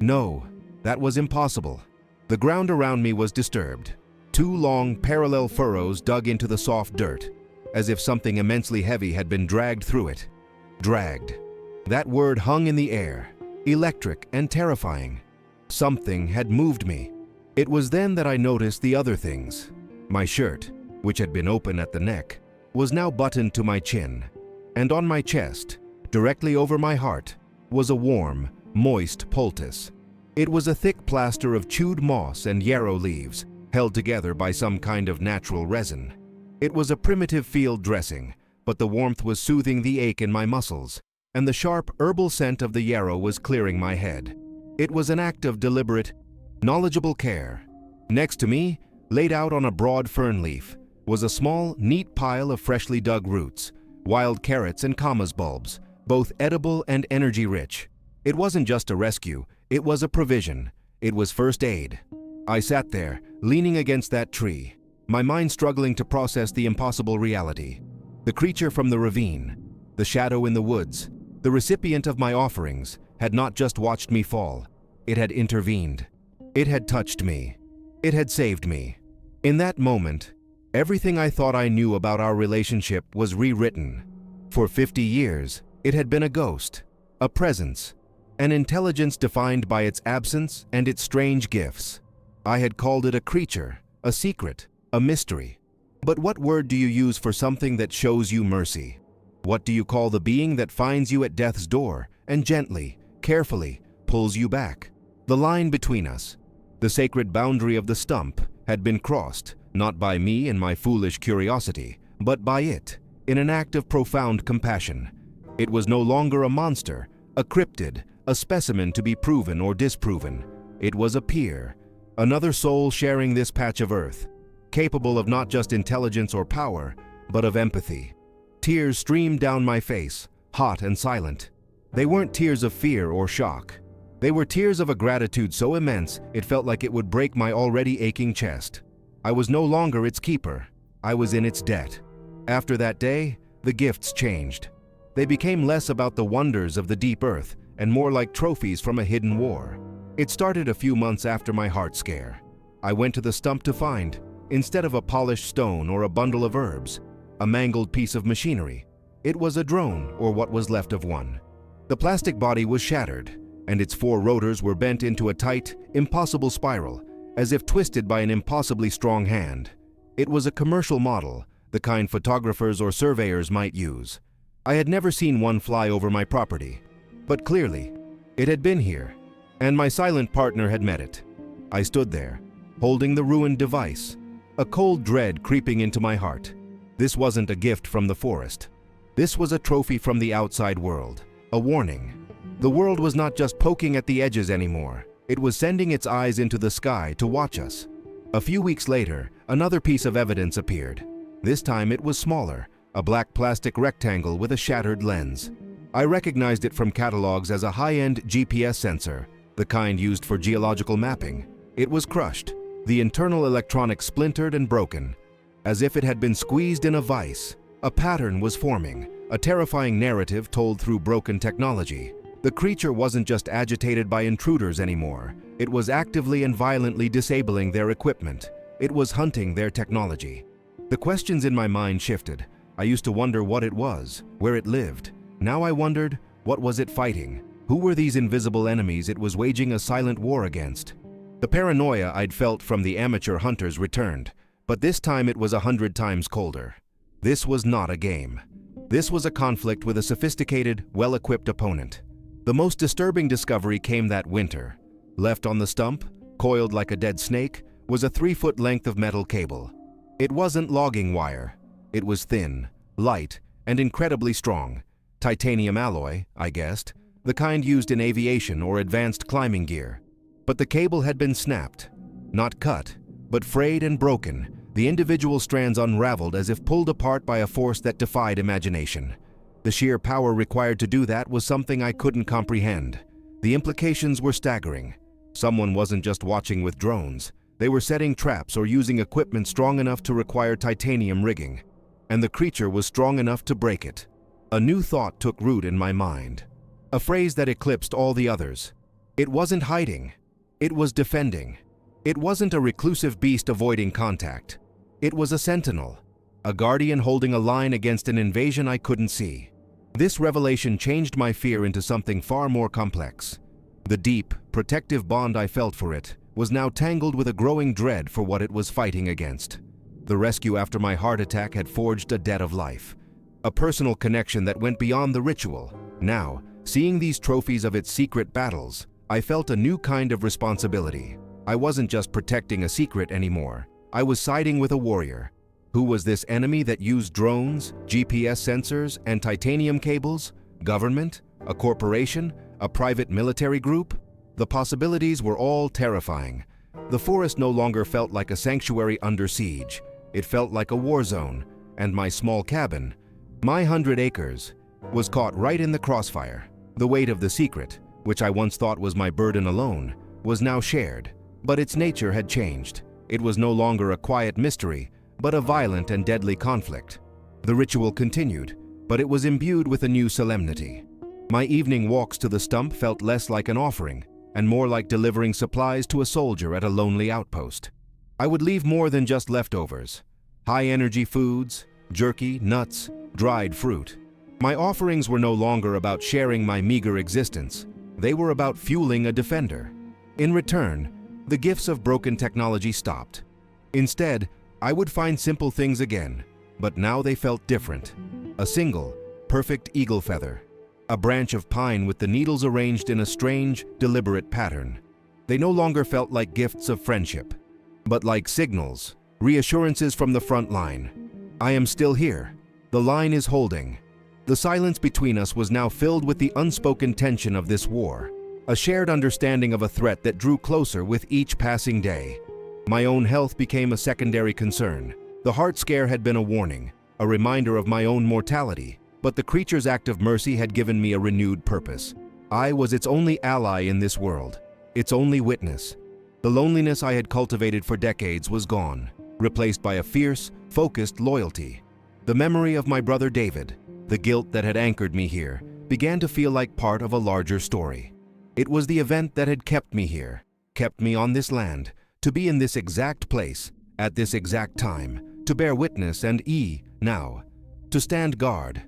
No, that was impossible. The ground around me was disturbed. 2 long, parallel furrows dug into the soft dirt, as if something immensely heavy had been dragged through it. Dragged. That word hung in the air, electric and terrifying. Something had moved me. It was then that I noticed the other things. My shirt, which had been open at the neck, was now buttoned to my chin, and on my chest, directly over my heart, was a warm, moist poultice. It was a thick plaster of chewed moss and yarrow leaves, held together by some kind of natural resin. It was a primitive field dressing, but the warmth was soothing the ache in my muscles, and the sharp herbal scent of the yarrow was clearing my head. It was an act of deliberate, knowledgeable care. Next to me, laid out on a broad fern leaf, was a small, neat pile of freshly dug roots, wild carrots and camas bulbs, both edible and energy-rich. It wasn't just a rescue, it was a provision. It was first aid. I sat there, leaning against that tree, my mind struggling to process the impossible reality. The creature from the ravine, the shadow in the woods, the recipient of my offerings, had not just watched me fall. It had intervened. It had touched me. It had saved me. In that moment, everything I thought I knew about our relationship was rewritten. For 50 years, it had been a ghost, a presence, an intelligence defined by its absence and its strange gifts. I had called it a creature, a secret, a mystery. But what word do you use for something that shows you mercy? What do you call the being that finds you at death's door and gently, carefully, pulls you back? The line between us, the sacred boundary of the stump, had been crossed, not by me in my foolish curiosity, but by it, in an act of profound compassion. It was no longer a monster, a cryptid, a specimen to be proven or disproven. It was a peer, another soul sharing this patch of earth, capable of not just intelligence or power, but of empathy. Tears streamed down my face, hot and silent. They weren't tears of fear or shock. They were tears of a gratitude so immense it felt like it would break my already aching chest. I was no longer its keeper. I was in its debt. After that day, the gifts changed. They became less about the wonders of the deep earth and more like trophies from a hidden war. It started a few months after my heart scare. I went to the stump to find, instead of a polished stone or a bundle of herbs, a mangled piece of machinery. It was a drone, or what was left of one. The plastic body was shattered, and its 4 rotors were bent into a tight, impossible spiral, as if twisted by an impossibly strong hand. It was a commercial model, the kind photographers or surveyors might use. I had never seen one fly over my property, but clearly, it had been here, and my silent partner had met it. I stood there, holding the ruined device, a cold dread creeping into my heart. This wasn't a gift from the forest. This was a trophy from the outside world, a warning. The world was not just poking at the edges anymore. It was sending its eyes into the sky to watch us. A few weeks later, another piece of evidence appeared. This time it was smaller, a black plastic rectangle with a shattered lens. I recognized it from catalogs as a high-end GPS sensor, the kind used for geological mapping. It was crushed, the internal electronics splintered and broken. As if it had been squeezed in a vise, a pattern was forming, a terrifying narrative told through broken technology. The creature wasn't just agitated by intruders anymore. It was actively and violently disabling their equipment. It was hunting their technology. The questions in my mind shifted. I used to wonder what it was, where it lived. Now I wondered, what was it fighting? Who were these invisible enemies it was waging a silent war against? The paranoia I'd felt from the amateur hunters returned, but this time it was 100 times colder. This was not a game. This was a conflict with a sophisticated, well-equipped opponent. The most disturbing discovery came that winter. Left on the stump, coiled like a dead snake, was a 3-foot length of metal cable. It wasn't logging wire. It was thin, light, and incredibly strong. Titanium alloy, I guessed. the kind used in aviation or advanced climbing gear. But the cable had been snapped, not cut, but frayed and broken, the individual strands unraveled as if pulled apart by a force that defied imagination. The sheer power required to do that was something I couldn't comprehend. The implications were staggering. Someone wasn't just watching with drones. They were setting traps or using equipment strong enough to require titanium rigging. And the creature was strong enough to break it. A new thought took root in my mind. A phrase that eclipsed all the others. It wasn't hiding. It was defending. It wasn't a reclusive beast avoiding contact. It was a sentinel, a guardian holding a line against an invasion I couldn't see. This revelation changed my fear into something far more complex. The deep, protective bond I felt for it was now tangled with a growing dread for what it was fighting against. The rescue after my heart attack had forged a debt of life, a personal connection that went beyond the ritual. Now, seeing these trophies of its secret battles, I felt a new kind of responsibility. I wasn't just protecting a secret anymore. I was siding with a warrior. Who was this enemy that used drones, GPS sensors, and titanium cables? Government? A corporation? A private military group? The possibilities were all terrifying. The forest no longer felt like a sanctuary under siege. It felt like a war zone, and my small cabin, my 100 acres, was caught right in the crossfire. The weight of the secret, which I once thought was my burden alone, was now shared. But its nature had changed. It was no longer a quiet mystery, but a violent and deadly conflict. The ritual continued, but it was imbued with a new solemnity. My evening walks to the stump felt less like an offering, and more like delivering supplies to a soldier at a lonely outpost. I would leave more than just leftovers. High-energy foods, jerky, nuts, dried fruit. My offerings were no longer about sharing my meager existence. They were about fueling a defender. In return, the gifts of broken technology stopped. Instead, I would find simple things again, but now they felt different. A single, perfect eagle feather. A branch of pine with the needles arranged in a strange, deliberate pattern. They no longer felt like gifts of friendship, but like signals, reassurances from the front line. I am still here. The line is holding. The silence between us was now filled with the unspoken tension of this war. A shared understanding of a threat that drew closer with each passing day. My own health became a secondary concern. The heart scare had been a warning, a reminder of my own mortality, but the creature's act of mercy had given me a renewed purpose. I was its only ally in this world, its only witness. The loneliness I had cultivated for decades was gone, replaced by a fierce, focused loyalty. The memory of my brother David, the guilt that had anchored me here, began to feel like part of a larger story. It was the event that had kept me here, kept me on this land, to be in this exact place, at this exact time, to bear witness and now, to stand guard.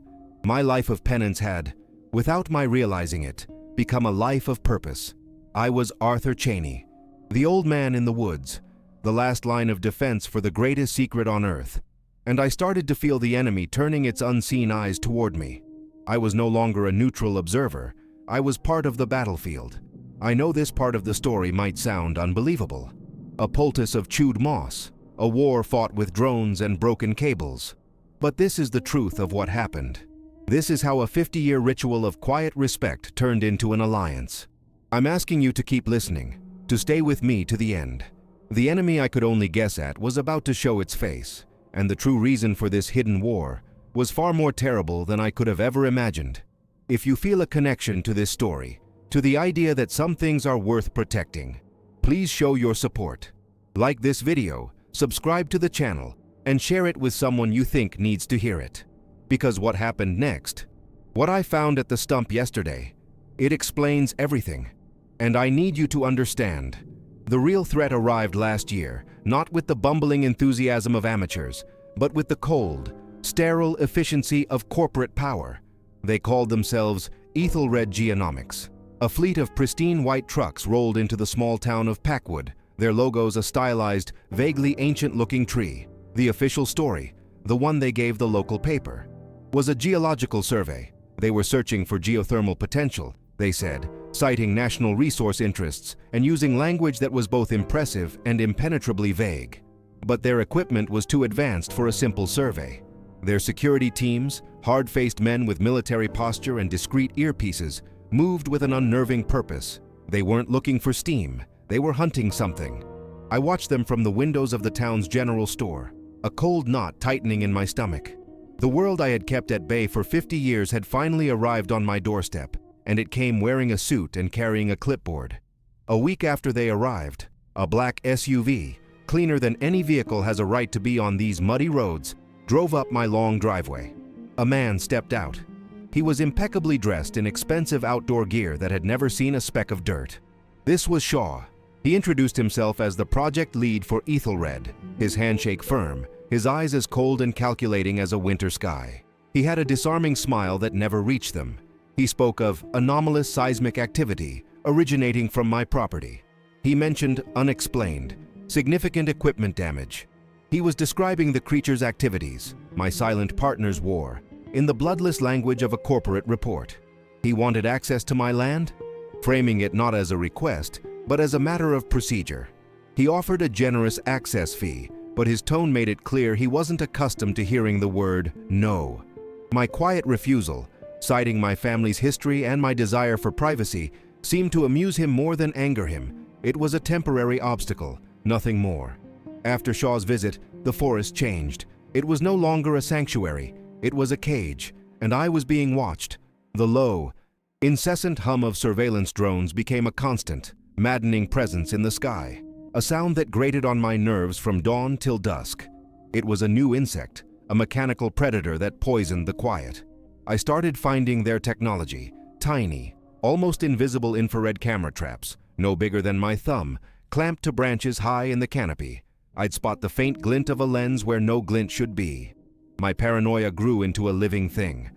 My life of penance had, without my realizing it, become a life of purpose. I was Arthur Cheney, the old man in the woods, the last line of defense for the greatest secret on earth. And I started to feel the enemy turning its unseen eyes toward me. I was no longer a neutral observer. I was part of the battlefield. I know this part of the story might sound unbelievable. A poultice of chewed moss, a war fought with drones and broken cables. But this is the truth of what happened. This is how a 50-year ritual of quiet respect turned into an alliance. I'm asking you to keep listening, to stay with me to the end. The enemy I could only guess at was about to show its face, and the true reason for this hidden war was far more terrible than I could have ever imagined. If you feel a connection to this story, to the idea that some things are worth protecting, please show your support. Like this video, subscribe to the channel, and share it with someone you think needs to hear it. Because what happened next, what I found at the stump yesterday, it explains everything. And I need you to understand. The real threat arrived last year, not with the bumbling enthusiasm of amateurs, but with the cold, sterile efficiency of corporate power. They called themselves Ethelred Geonomics. A fleet of pristine white trucks rolled into the small town of Packwood, their logos a stylized, vaguely ancient-looking tree. The official story, the one they gave the local paper, was a geological survey. They were searching for geothermal potential, they said, citing national resource interests and using language that was both impressive and impenetrably vague. But their equipment was too advanced for a simple survey. Their security teams, hard-faced men with military posture and discreet earpieces, moved with an unnerving purpose. They weren't looking for steam, they were hunting something. I watched them from the windows of the town's general store, a cold knot tightening in my stomach. The world I had kept at bay for 50 years had finally arrived on my doorstep, and it came wearing a suit and carrying a clipboard. A week after they arrived, a black SUV, cleaner than any vehicle has a right to be on these muddy roads, drove up my long driveway. A man stepped out. He was impeccably dressed in expensive outdoor gear that had never seen a speck of dirt. This was Shaw. He introduced himself as the project lead for Ethelred, his handshake firm, his eyes as cold and calculating as a winter sky. He had a disarming smile that never reached them. He spoke of anomalous seismic activity originating from my property. He mentioned unexplained, significant equipment damage. He was describing the creature's activities, my silent partner's war, in the bloodless language of a corporate report. He wanted access to my land, framing it not as a request, but as a matter of procedure. He offered a generous access fee, but his tone made it clear he wasn't accustomed to hearing the word no. My quiet refusal, citing my family's history and my desire for privacy, seemed to amuse him more than anger him. It was a temporary obstacle, nothing more. After Shaw's visit, the forest changed. It was no longer a sanctuary. It was a cage, and I was being watched. The low, incessant hum of surveillance drones became a constant, maddening presence in the sky, a sound that grated on my nerves from dawn till dusk. It was a new insect, a mechanical predator that poisoned the quiet. I started finding their technology, tiny, almost invisible infrared camera traps, no bigger than my thumb, clamped to branches high in the canopy. I'd spot the faint glint of a lens where no glint should be. My paranoia grew into a living thing.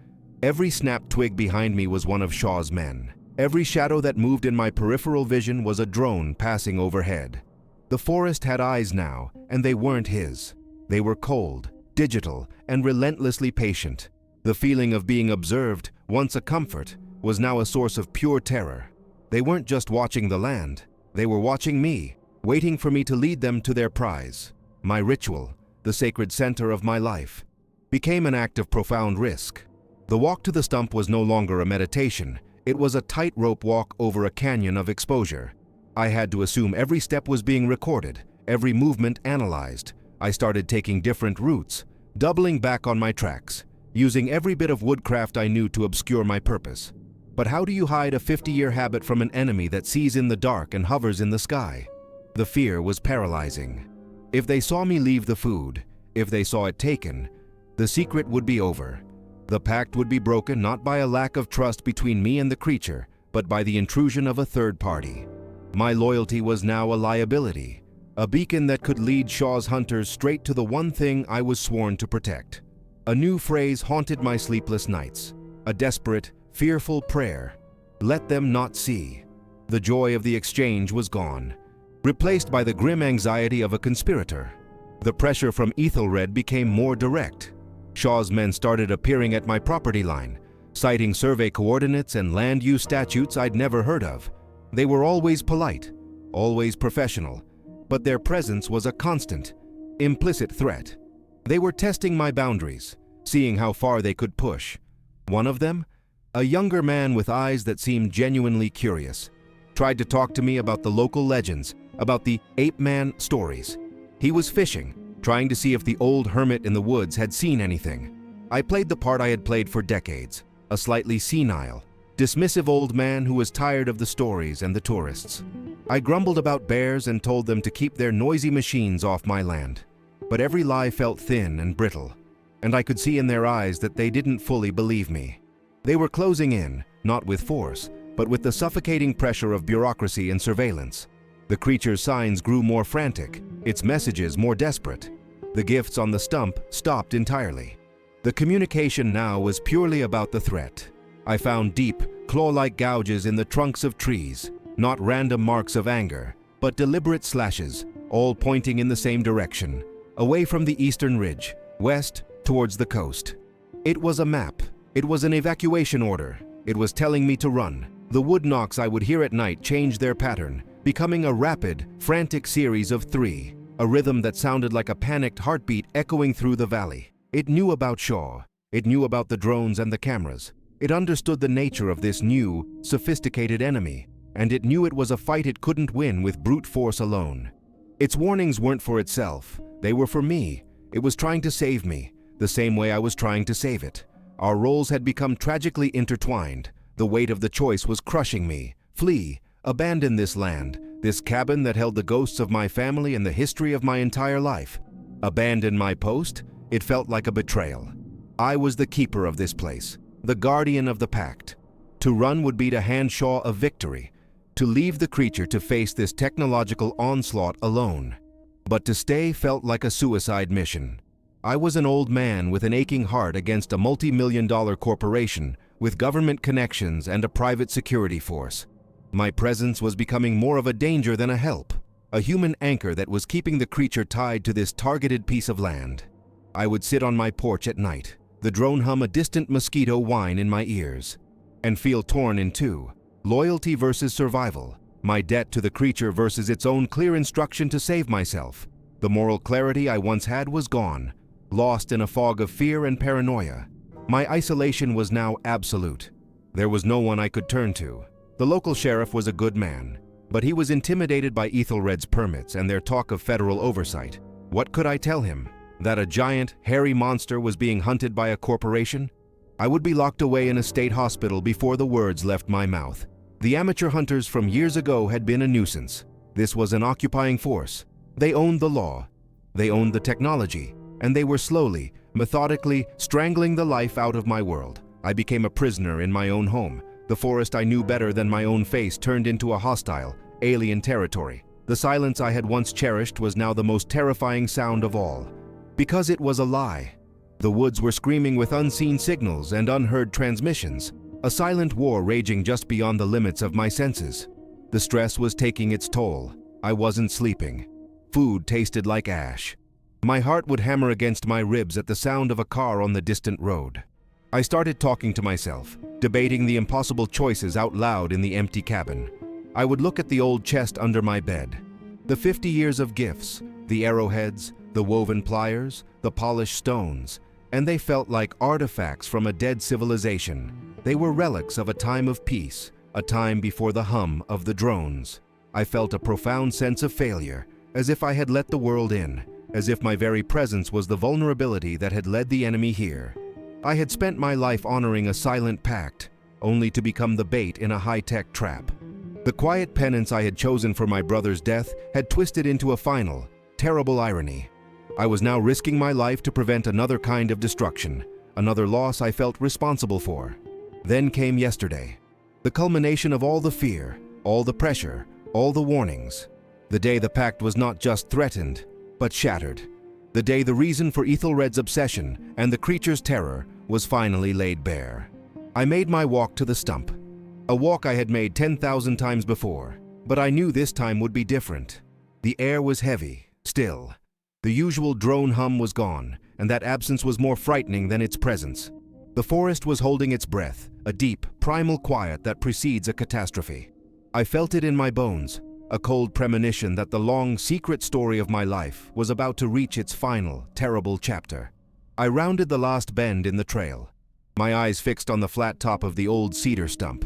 Every snapped twig behind me was one of Shaw's men. Every shadow that moved in my peripheral vision was a drone passing overhead. The forest had eyes now, and they weren't his. They were cold, digital, and relentlessly patient. The feeling of being observed, once a comfort, was now a source of pure terror. They weren't just watching the land. They were watching me, waiting for me to lead them to their prize. My ritual, the sacred center of my life, became an act of profound risk. The walk to the stump was no longer a meditation. It was a tightrope walk over a canyon of exposure. I had to assume every step was being recorded, every movement analyzed. I started taking different routes, doubling back on my tracks, using every bit of woodcraft I knew to obscure my purpose. But how do you hide a 50-year habit from an enemy that sees in the dark and hovers in the sky? The fear was paralyzing. If they saw me leave the food, if they saw it taken, the secret would be over. The pact would be broken not by a lack of trust between me and the creature, but by the intrusion of a third party. My loyalty was now a liability, a beacon that could lead Shaw's hunters straight to the one thing I was sworn to protect. A new phrase haunted my sleepless nights, a desperate, fearful prayer. Let them not see. The joy of the exchange was gone, replaced by the grim anxiety of a conspirator. The pressure from Ethelred became more direct. Shaw's men started appearing at my property line, citing survey coordinates and land use statutes I'd never heard of. They were always polite, always professional, but their presence was a constant, implicit threat. They were testing my boundaries, seeing how far they could push. One of them, a younger man with eyes that seemed genuinely curious, tried to talk to me about the local legends, about the ape man stories. He was fishing, trying to see if the old hermit in the woods had seen anything. I played the part I had played for decades, a slightly senile, dismissive old man who was tired of the stories and the tourists. I grumbled about bears and told them to keep their noisy machines off my land. But every lie felt thin and brittle, and I could see in their eyes that they didn't fully believe me. They were closing in, not with force, but with the suffocating pressure of bureaucracy and surveillance. The creature's signs grew more frantic, its messages more desperate. The gifts on the stump stopped entirely. The communication now was purely about the threat. I found deep, claw-like gouges in the trunks of trees, not random marks of anger, but deliberate slashes, all pointing in the same direction, away from the eastern ridge, west towards the coast. It was a map. It was an evacuation order. It was telling me to run. The wood knocks I would hear at night changed their pattern, becoming a rapid, frantic series of 3, a rhythm that sounded like a panicked heartbeat echoing through the valley. It knew about Shaw. It knew about the drones and the cameras. It understood the nature of this new, sophisticated enemy, and it knew it was a fight it couldn't win with brute force alone. Its warnings weren't for itself, they were for me. It was trying to save me, the same way I was trying to save it. Our roles had become tragically intertwined. The weight of the choice was crushing me. Flee, abandon this land, this cabin that held the ghosts of my family and the history of my entire life. Abandon my post? It felt like a betrayal. I was the keeper of this place, the guardian of the pact. To run would be to hand Shaw a victory, to leave the creature to face this technological onslaught alone. But to stay felt like a suicide mission. I was an old man with an aching heart against a multi-million-dollar corporation with government connections and a private security force. My presence was becoming more of a danger than a help, a human anchor that was keeping the creature tied to this targeted piece of land. I would sit on my porch at night, the drone hum a distant mosquito whine in my ears, and feel torn in two. Loyalty versus survival, my debt to the creature versus its own clear instruction to save myself. The moral clarity I once had was gone, lost in a fog of fear and paranoia. My isolation was now absolute. There was no one I could turn to. The local sheriff was a good man, but he was intimidated by Ethelred's permits and their talk of federal oversight. What could I tell him? That a giant, hairy monster was being hunted by a corporation? I would be locked away in a state hospital before the words left my mouth. The amateur hunters from years ago had been a nuisance. This was an occupying force. They owned the law. They owned the technology. And they were slowly, methodically strangling the life out of my world. I became a prisoner in my own home. The forest I knew better than my own face turned into a hostile, alien territory. The silence I had once cherished was now the most terrifying sound of all. Because it was a lie. The woods were screaming with unseen signals and unheard transmissions. A silent war raging just beyond the limits of my senses. The stress was taking its toll. I wasn't sleeping. Food tasted like ash. My heart would hammer against my ribs at the sound of a car on the distant road. I started talking to myself, debating the impossible choices out loud in the empty cabin. I would look at the old chest under my bed. The 50 years of gifts, the arrowheads, the woven pliers, the polished stones, and they felt like artifacts from a dead civilization. They were relics of a time of peace, a time before the hum of the drones. I felt a profound sense of failure, as if I had let the world in, as if my very presence was the vulnerability that had led the enemy here. I had spent my life honoring a silent pact, only to become the bait in a high-tech trap. The quiet penance I had chosen for my brother's death had twisted into a final, terrible irony. I was now risking my life to prevent another kind of destruction, another loss I felt responsible for. Then came yesterday, the culmination of all the fear, all the pressure, all the warnings. The day the pact was not just threatened, but shattered. The day the reason for Ethelred's obsession and the creature's terror was finally laid bare. I made my walk to the stump, a walk I had made 10,000 times before, but I knew this time would be different. The air was heavy, still. The usual drone hum was gone, and that absence was more frightening than its presence. The forest was holding its breath, a deep, primal quiet that precedes a catastrophe. I felt it in my bones, a cold premonition that the long, secret story of my life was about to reach its final, terrible chapter. I rounded the last bend in the trail, my eyes fixed on the flat top of the old cedar stump.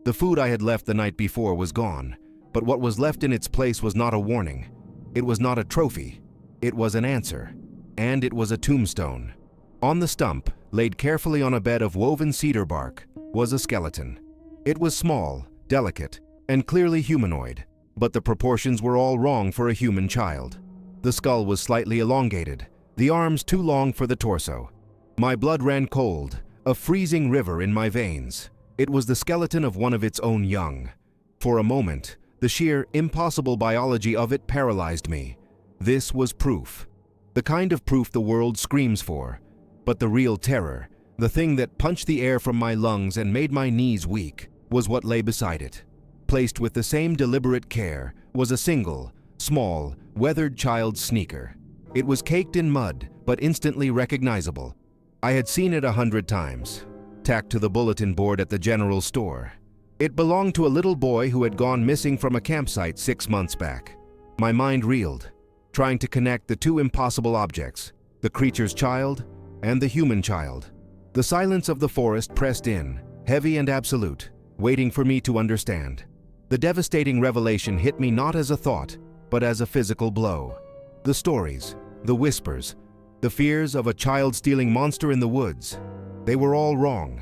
The food I had left the night before was gone, but what was left in its place was not a warning. It was not a trophy. It was an answer, and it was a tombstone. On the stump, laid carefully on a bed of woven cedar bark, was a skeleton. It was small, delicate, and clearly humanoid, but the proportions were all wrong for a human child. The skull was slightly elongated, the arms too long for the torso. My blood ran cold, a freezing river in my veins. It was the skeleton of one of its own young. For a moment, the sheer, impossible biology of it paralyzed me. This was proof. The kind of proof the world screams for. But the real terror, the thing that punched the air from my lungs and made my knees weak, was what lay beside it. Placed with the same deliberate care was a single, small, weathered child's sneaker. It was caked in mud, but instantly recognizable. I had seen it 100 times, tacked to the bulletin board at the general store. It belonged to a little boy who had gone missing from a campsite 6 months back. My mind reeled, trying to connect the two impossible objects, the creature's child and the human child. The silence of the forest pressed in, heavy and absolute, waiting for me to understand. The devastating revelation hit me not as a thought, but as a physical blow. The stories, the whispers, the fears of a child-stealing monster in the woods, they were all wrong.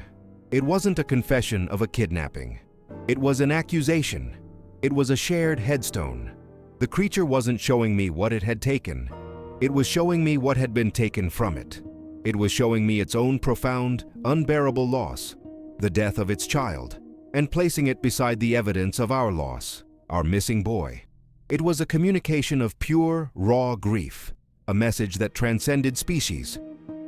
It wasn't a confession of a kidnapping. It was an accusation. It was a shared headstone. The creature wasn't showing me what it had taken. It was showing me what had been taken from it. It was showing me its own profound, unbearable loss, the death of its child, and placing it beside the evidence of our loss, our missing boy. It was a communication of pure, raw grief, a message that transcended species.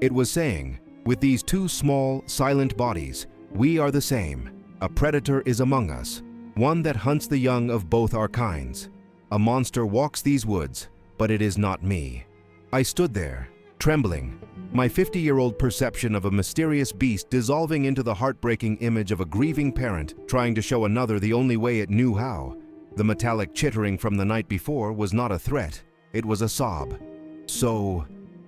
It was saying, with these two small, silent bodies, we are the same. A predator is among us, one that hunts the young of both our kinds. A monster walks these woods, but it is not me. I stood there, trembling, my 50-year-old perception of a mysterious beast dissolving into the heartbreaking image of a grieving parent trying to show another the only way it knew how. The metallic chittering from the night before was not a threat, it was a sob. So,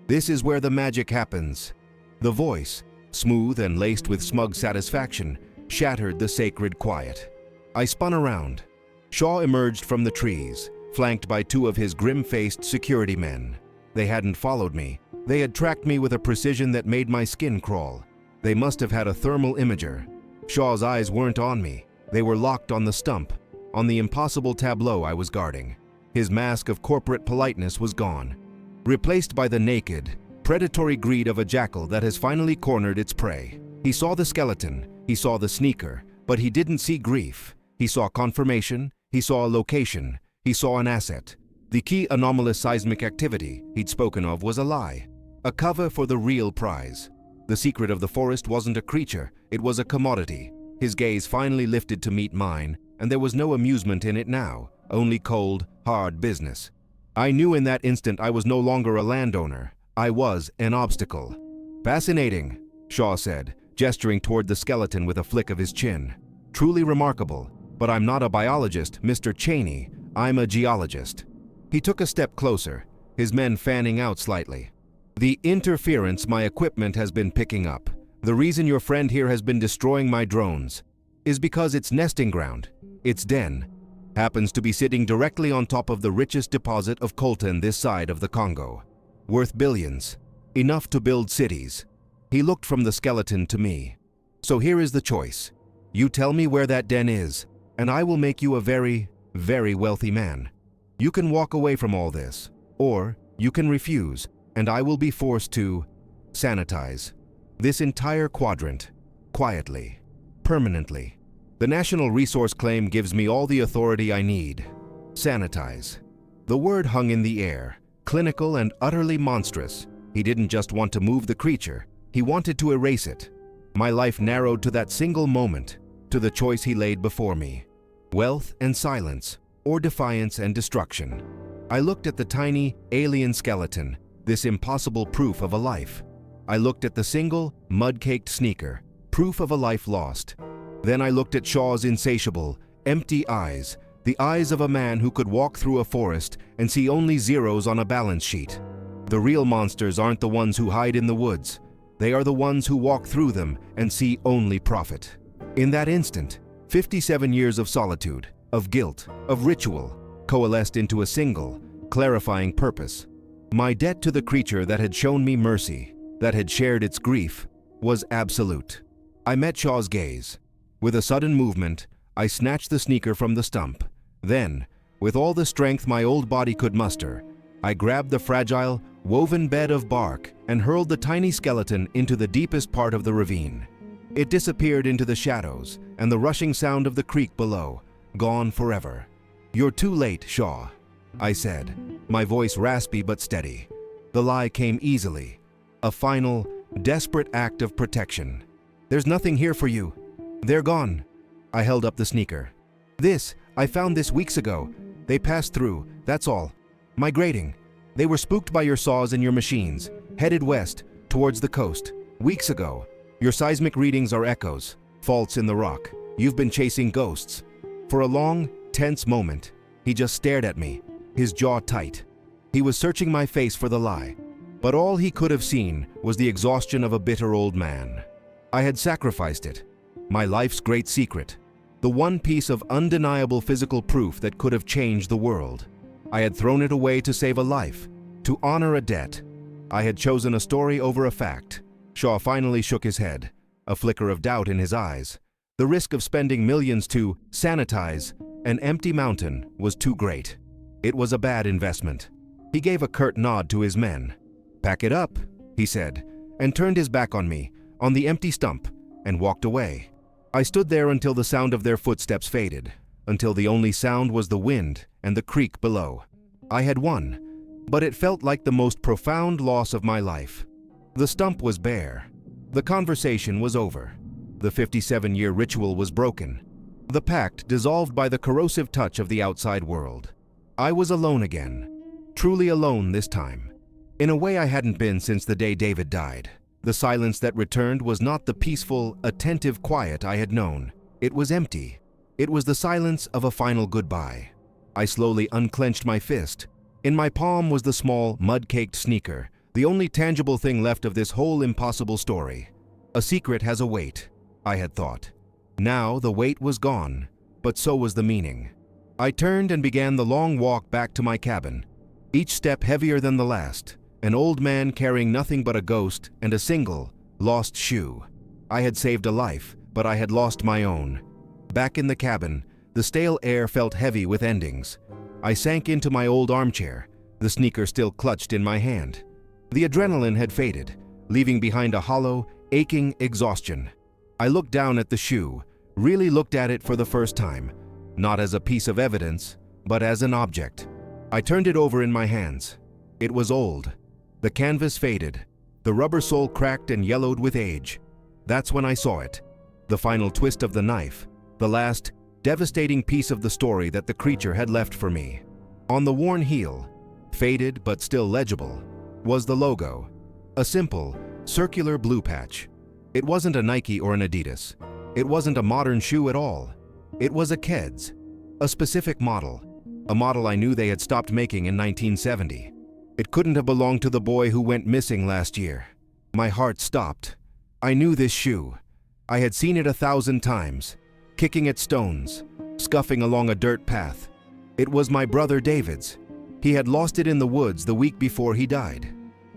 this is where the magic happens. The voice, smooth and laced with smug satisfaction, shattered the sacred quiet. I spun around. Shaw emerged from the trees, flanked by two of his grim-faced security men. They hadn't followed me. They had tracked me with a precision that made my skin crawl. They must have had a thermal imager. Shaw's eyes weren't on me. They were locked on the stump, on the impossible tableau I was guarding. His mask of corporate politeness was gone, replaced by the naked, predatory greed of a jackal that has finally cornered its prey. He saw the skeleton, he saw the sneaker, but he didn't see grief. He saw confirmation, he saw a location, he saw an asset. The key anomalous seismic activity he'd spoken of was a lie, a cover for the real prize. The secret of the forest wasn't a creature, it was a commodity. His gaze finally lifted to meet mine, and there was no amusement in it now, only cold, hard business. I knew in that instant I was no longer a landowner. I was an obstacle. Fascinating, Shaw said, gesturing toward the skeleton with a flick of his chin. Truly remarkable, but I'm not a biologist, Mr. Cheney. I'm a geologist. He took a step closer, his men fanning out slightly. The interference my equipment has been picking up, the reason your friend here has been destroying my drones, is because its nesting ground, its den, happens to be sitting directly on top of the richest deposit of coltan this side of the Congo. Worth billions, enough to build cities. He looked from the skeleton to me. So here is the choice. You tell me where that den is, and I will make you a very, very wealthy man. You can walk away from all this, or you can refuse, and I will be forced to sanitize this entire quadrant, quietly, permanently. The national resource claim gives me all the authority I need. Sanitize. The word hung in the air, clinical and utterly monstrous. He didn't just want to move the creature, he wanted to erase it. My life narrowed to that single moment, to the choice he laid before me. Wealth and silence, or defiance and destruction. I looked at the tiny, alien skeleton, this impossible proof of a life. I looked at the single, mud-caked sneaker, proof of a life lost. Then I looked at Shaw's insatiable, empty eyes, the eyes of a man who could walk through a forest and see only zeros on a balance sheet. The real monsters aren't the ones who hide in the woods. They are the ones who walk through them and see only profit. In that instant, 57 years of solitude, of guilt, of ritual, coalesced into a single, clarifying purpose. My debt to the creature that had shown me mercy, that had shared its grief, was absolute. I met Shaw's gaze. With a sudden movement, I snatched the sneaker from the stump. Then, with all the strength my old body could muster, I grabbed the fragile, woven bed of bark and hurled the tiny skeleton into the deepest part of the ravine. It disappeared into the shadows and the rushing sound of the creek below, gone forever. "You're too late, Shaw," I said, my voice raspy but steady. The lie came easily, a final, desperate act of protection. "There's nothing here for you. They're gone." I held up the sneaker. I found this weeks ago. They passed through, that's all. Migrating. They were spooked by your saws and your machines, headed west, towards the coast, weeks ago. Your seismic readings are echoes, faults in the rock. You've been chasing ghosts." For a long, tense moment, he just stared at me, his jaw tight. He was searching my face for the lie, but all he could have seen was the exhaustion of a bitter old man. I had sacrificed it. my life's great secret, the one piece of undeniable physical proof that could have changed the world. I had thrown it away to save a life, to honor a debt. I had chosen a story over a fact. Shaw finally shook his head, a flicker of doubt in his eyes. The risk of spending millions to sanitize an empty mountain was too great. It was a bad investment. He gave a curt nod to his men. "Pack it up," he said, and turned his back on me, on the empty stump, and walked away. I stood there until the sound of their footsteps faded, until the only sound was the wind and the creek below. I had won, but it felt like the most profound loss of my life. The stump was bare. The conversation was over. The 57-year ritual was broken. The pact dissolved by the corrosive touch of the outside world. I was alone again, truly alone this time. In a way I hadn't been since the day David died. The silence that returned was not the peaceful, attentive quiet I had known. It was empty. It was the silence of a final goodbye. I slowly unclenched my fist. In my palm was the small, mud-caked sneaker, the only tangible thing left of this whole impossible story. A secret has a weight, I had thought. Now the weight was gone, but so was the meaning. I turned and began the long walk back to my cabin, each step heavier than the last, an old man carrying nothing but a ghost and a single, lost shoe. I had saved a life, but I had lost my own. Back in the cabin, the stale air felt heavy with endings. I sank into my old armchair, the sneaker still clutched in my hand. The adrenaline had faded, leaving behind a hollow, aching exhaustion. I looked down at the shoe, really looked at it for the first time, not as a piece of evidence, but as an object. I turned it over in my hands. It was old. The canvas faded. The rubber sole cracked and yellowed with age. That's when I saw it. The final twist of the knife, the last, devastating piece of the story that the creature had left for me. On the worn heel, faded but still legible, was the logo, a simple, circular blue patch. It wasn't a Nike or an Adidas. It wasn't a modern shoe at all. It was a Keds, a specific model, a model I knew they had stopped making in 1970. It couldn't have belonged to the boy who went missing last year. My heart stopped. I knew this shoe. I had seen it 1,000 times, kicking at stones, scuffing along a dirt path. It was my brother David's. He had lost it in the woods the week before he died.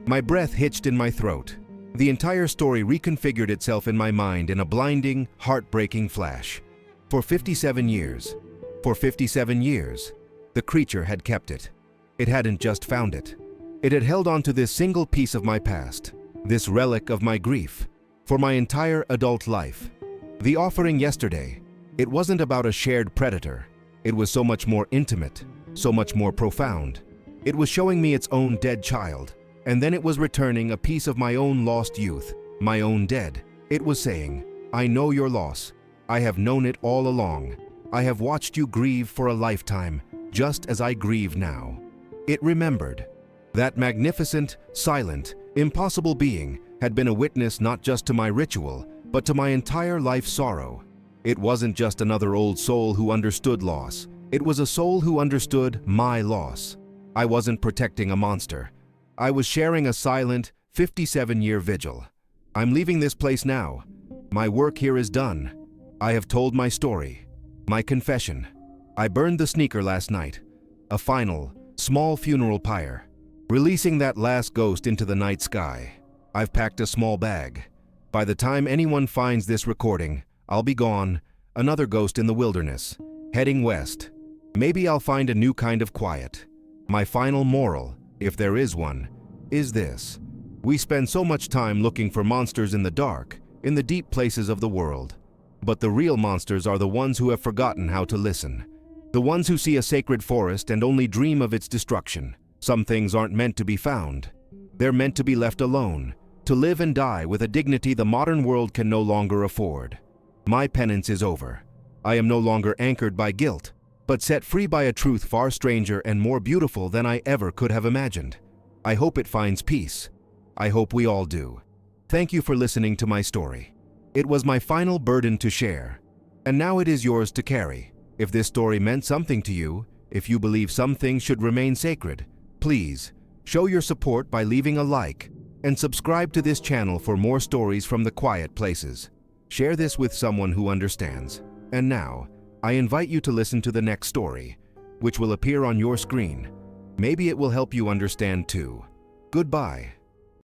My breath hitched in my throat. The entire story reconfigured itself in my mind in a blinding, heartbreaking flash. For 57 years, the creature had kept it. It hadn't just found it. It had held on to this single piece of my past, this relic of my grief, for my entire adult life. The offering yesterday, it wasn't about a shared predator. It was so much more intimate, so much more profound. It was showing me its own dead child, and then it was returning a piece of my own lost youth, my own dead. It was saying, "I know your loss. I have known it all along. I have watched you grieve for a lifetime, just as I grieve now." It remembered. That magnificent, silent, impossible being had been a witness not just to my ritual, but to my entire life sorrow. It wasn't just another old soul who understood loss. It was a soul who understood my loss. I wasn't protecting a monster. I was sharing a silent, 57-year vigil. I'm leaving this place now. My work here is done. I have told my story, my confession. I burned the sneaker last night, a final, small funeral pyre, releasing that last ghost into the night sky. I've packed a small bag. By the time anyone finds this recording, I'll be gone, another ghost in the wilderness, heading west. Maybe I'll find a new kind of quiet. My final moral, if there is one, is this. We spend so much time looking for monsters in the dark, in the deep places of the world. But the real monsters are the ones who have forgotten how to listen. The ones who see a sacred forest and only dream of its destruction. Some things aren't meant to be found. They're meant to be left alone, to live and die with a dignity the modern world can no longer afford. My penance is over. I am no longer anchored by guilt, but set free by a truth far stranger and more beautiful than I ever could have imagined. I hope it finds peace. I hope we all do. Thank you for listening to my story. It was my final burden to share, and now it is yours to carry. If this story meant something to you, if you believe some things should remain sacred, please show your support by leaving a like and subscribe to this channel for more stories from the quiet places. Share this with someone who understands. And now, I invite you to listen to the next story, which will appear on your screen. Maybe it will help you understand too. Goodbye.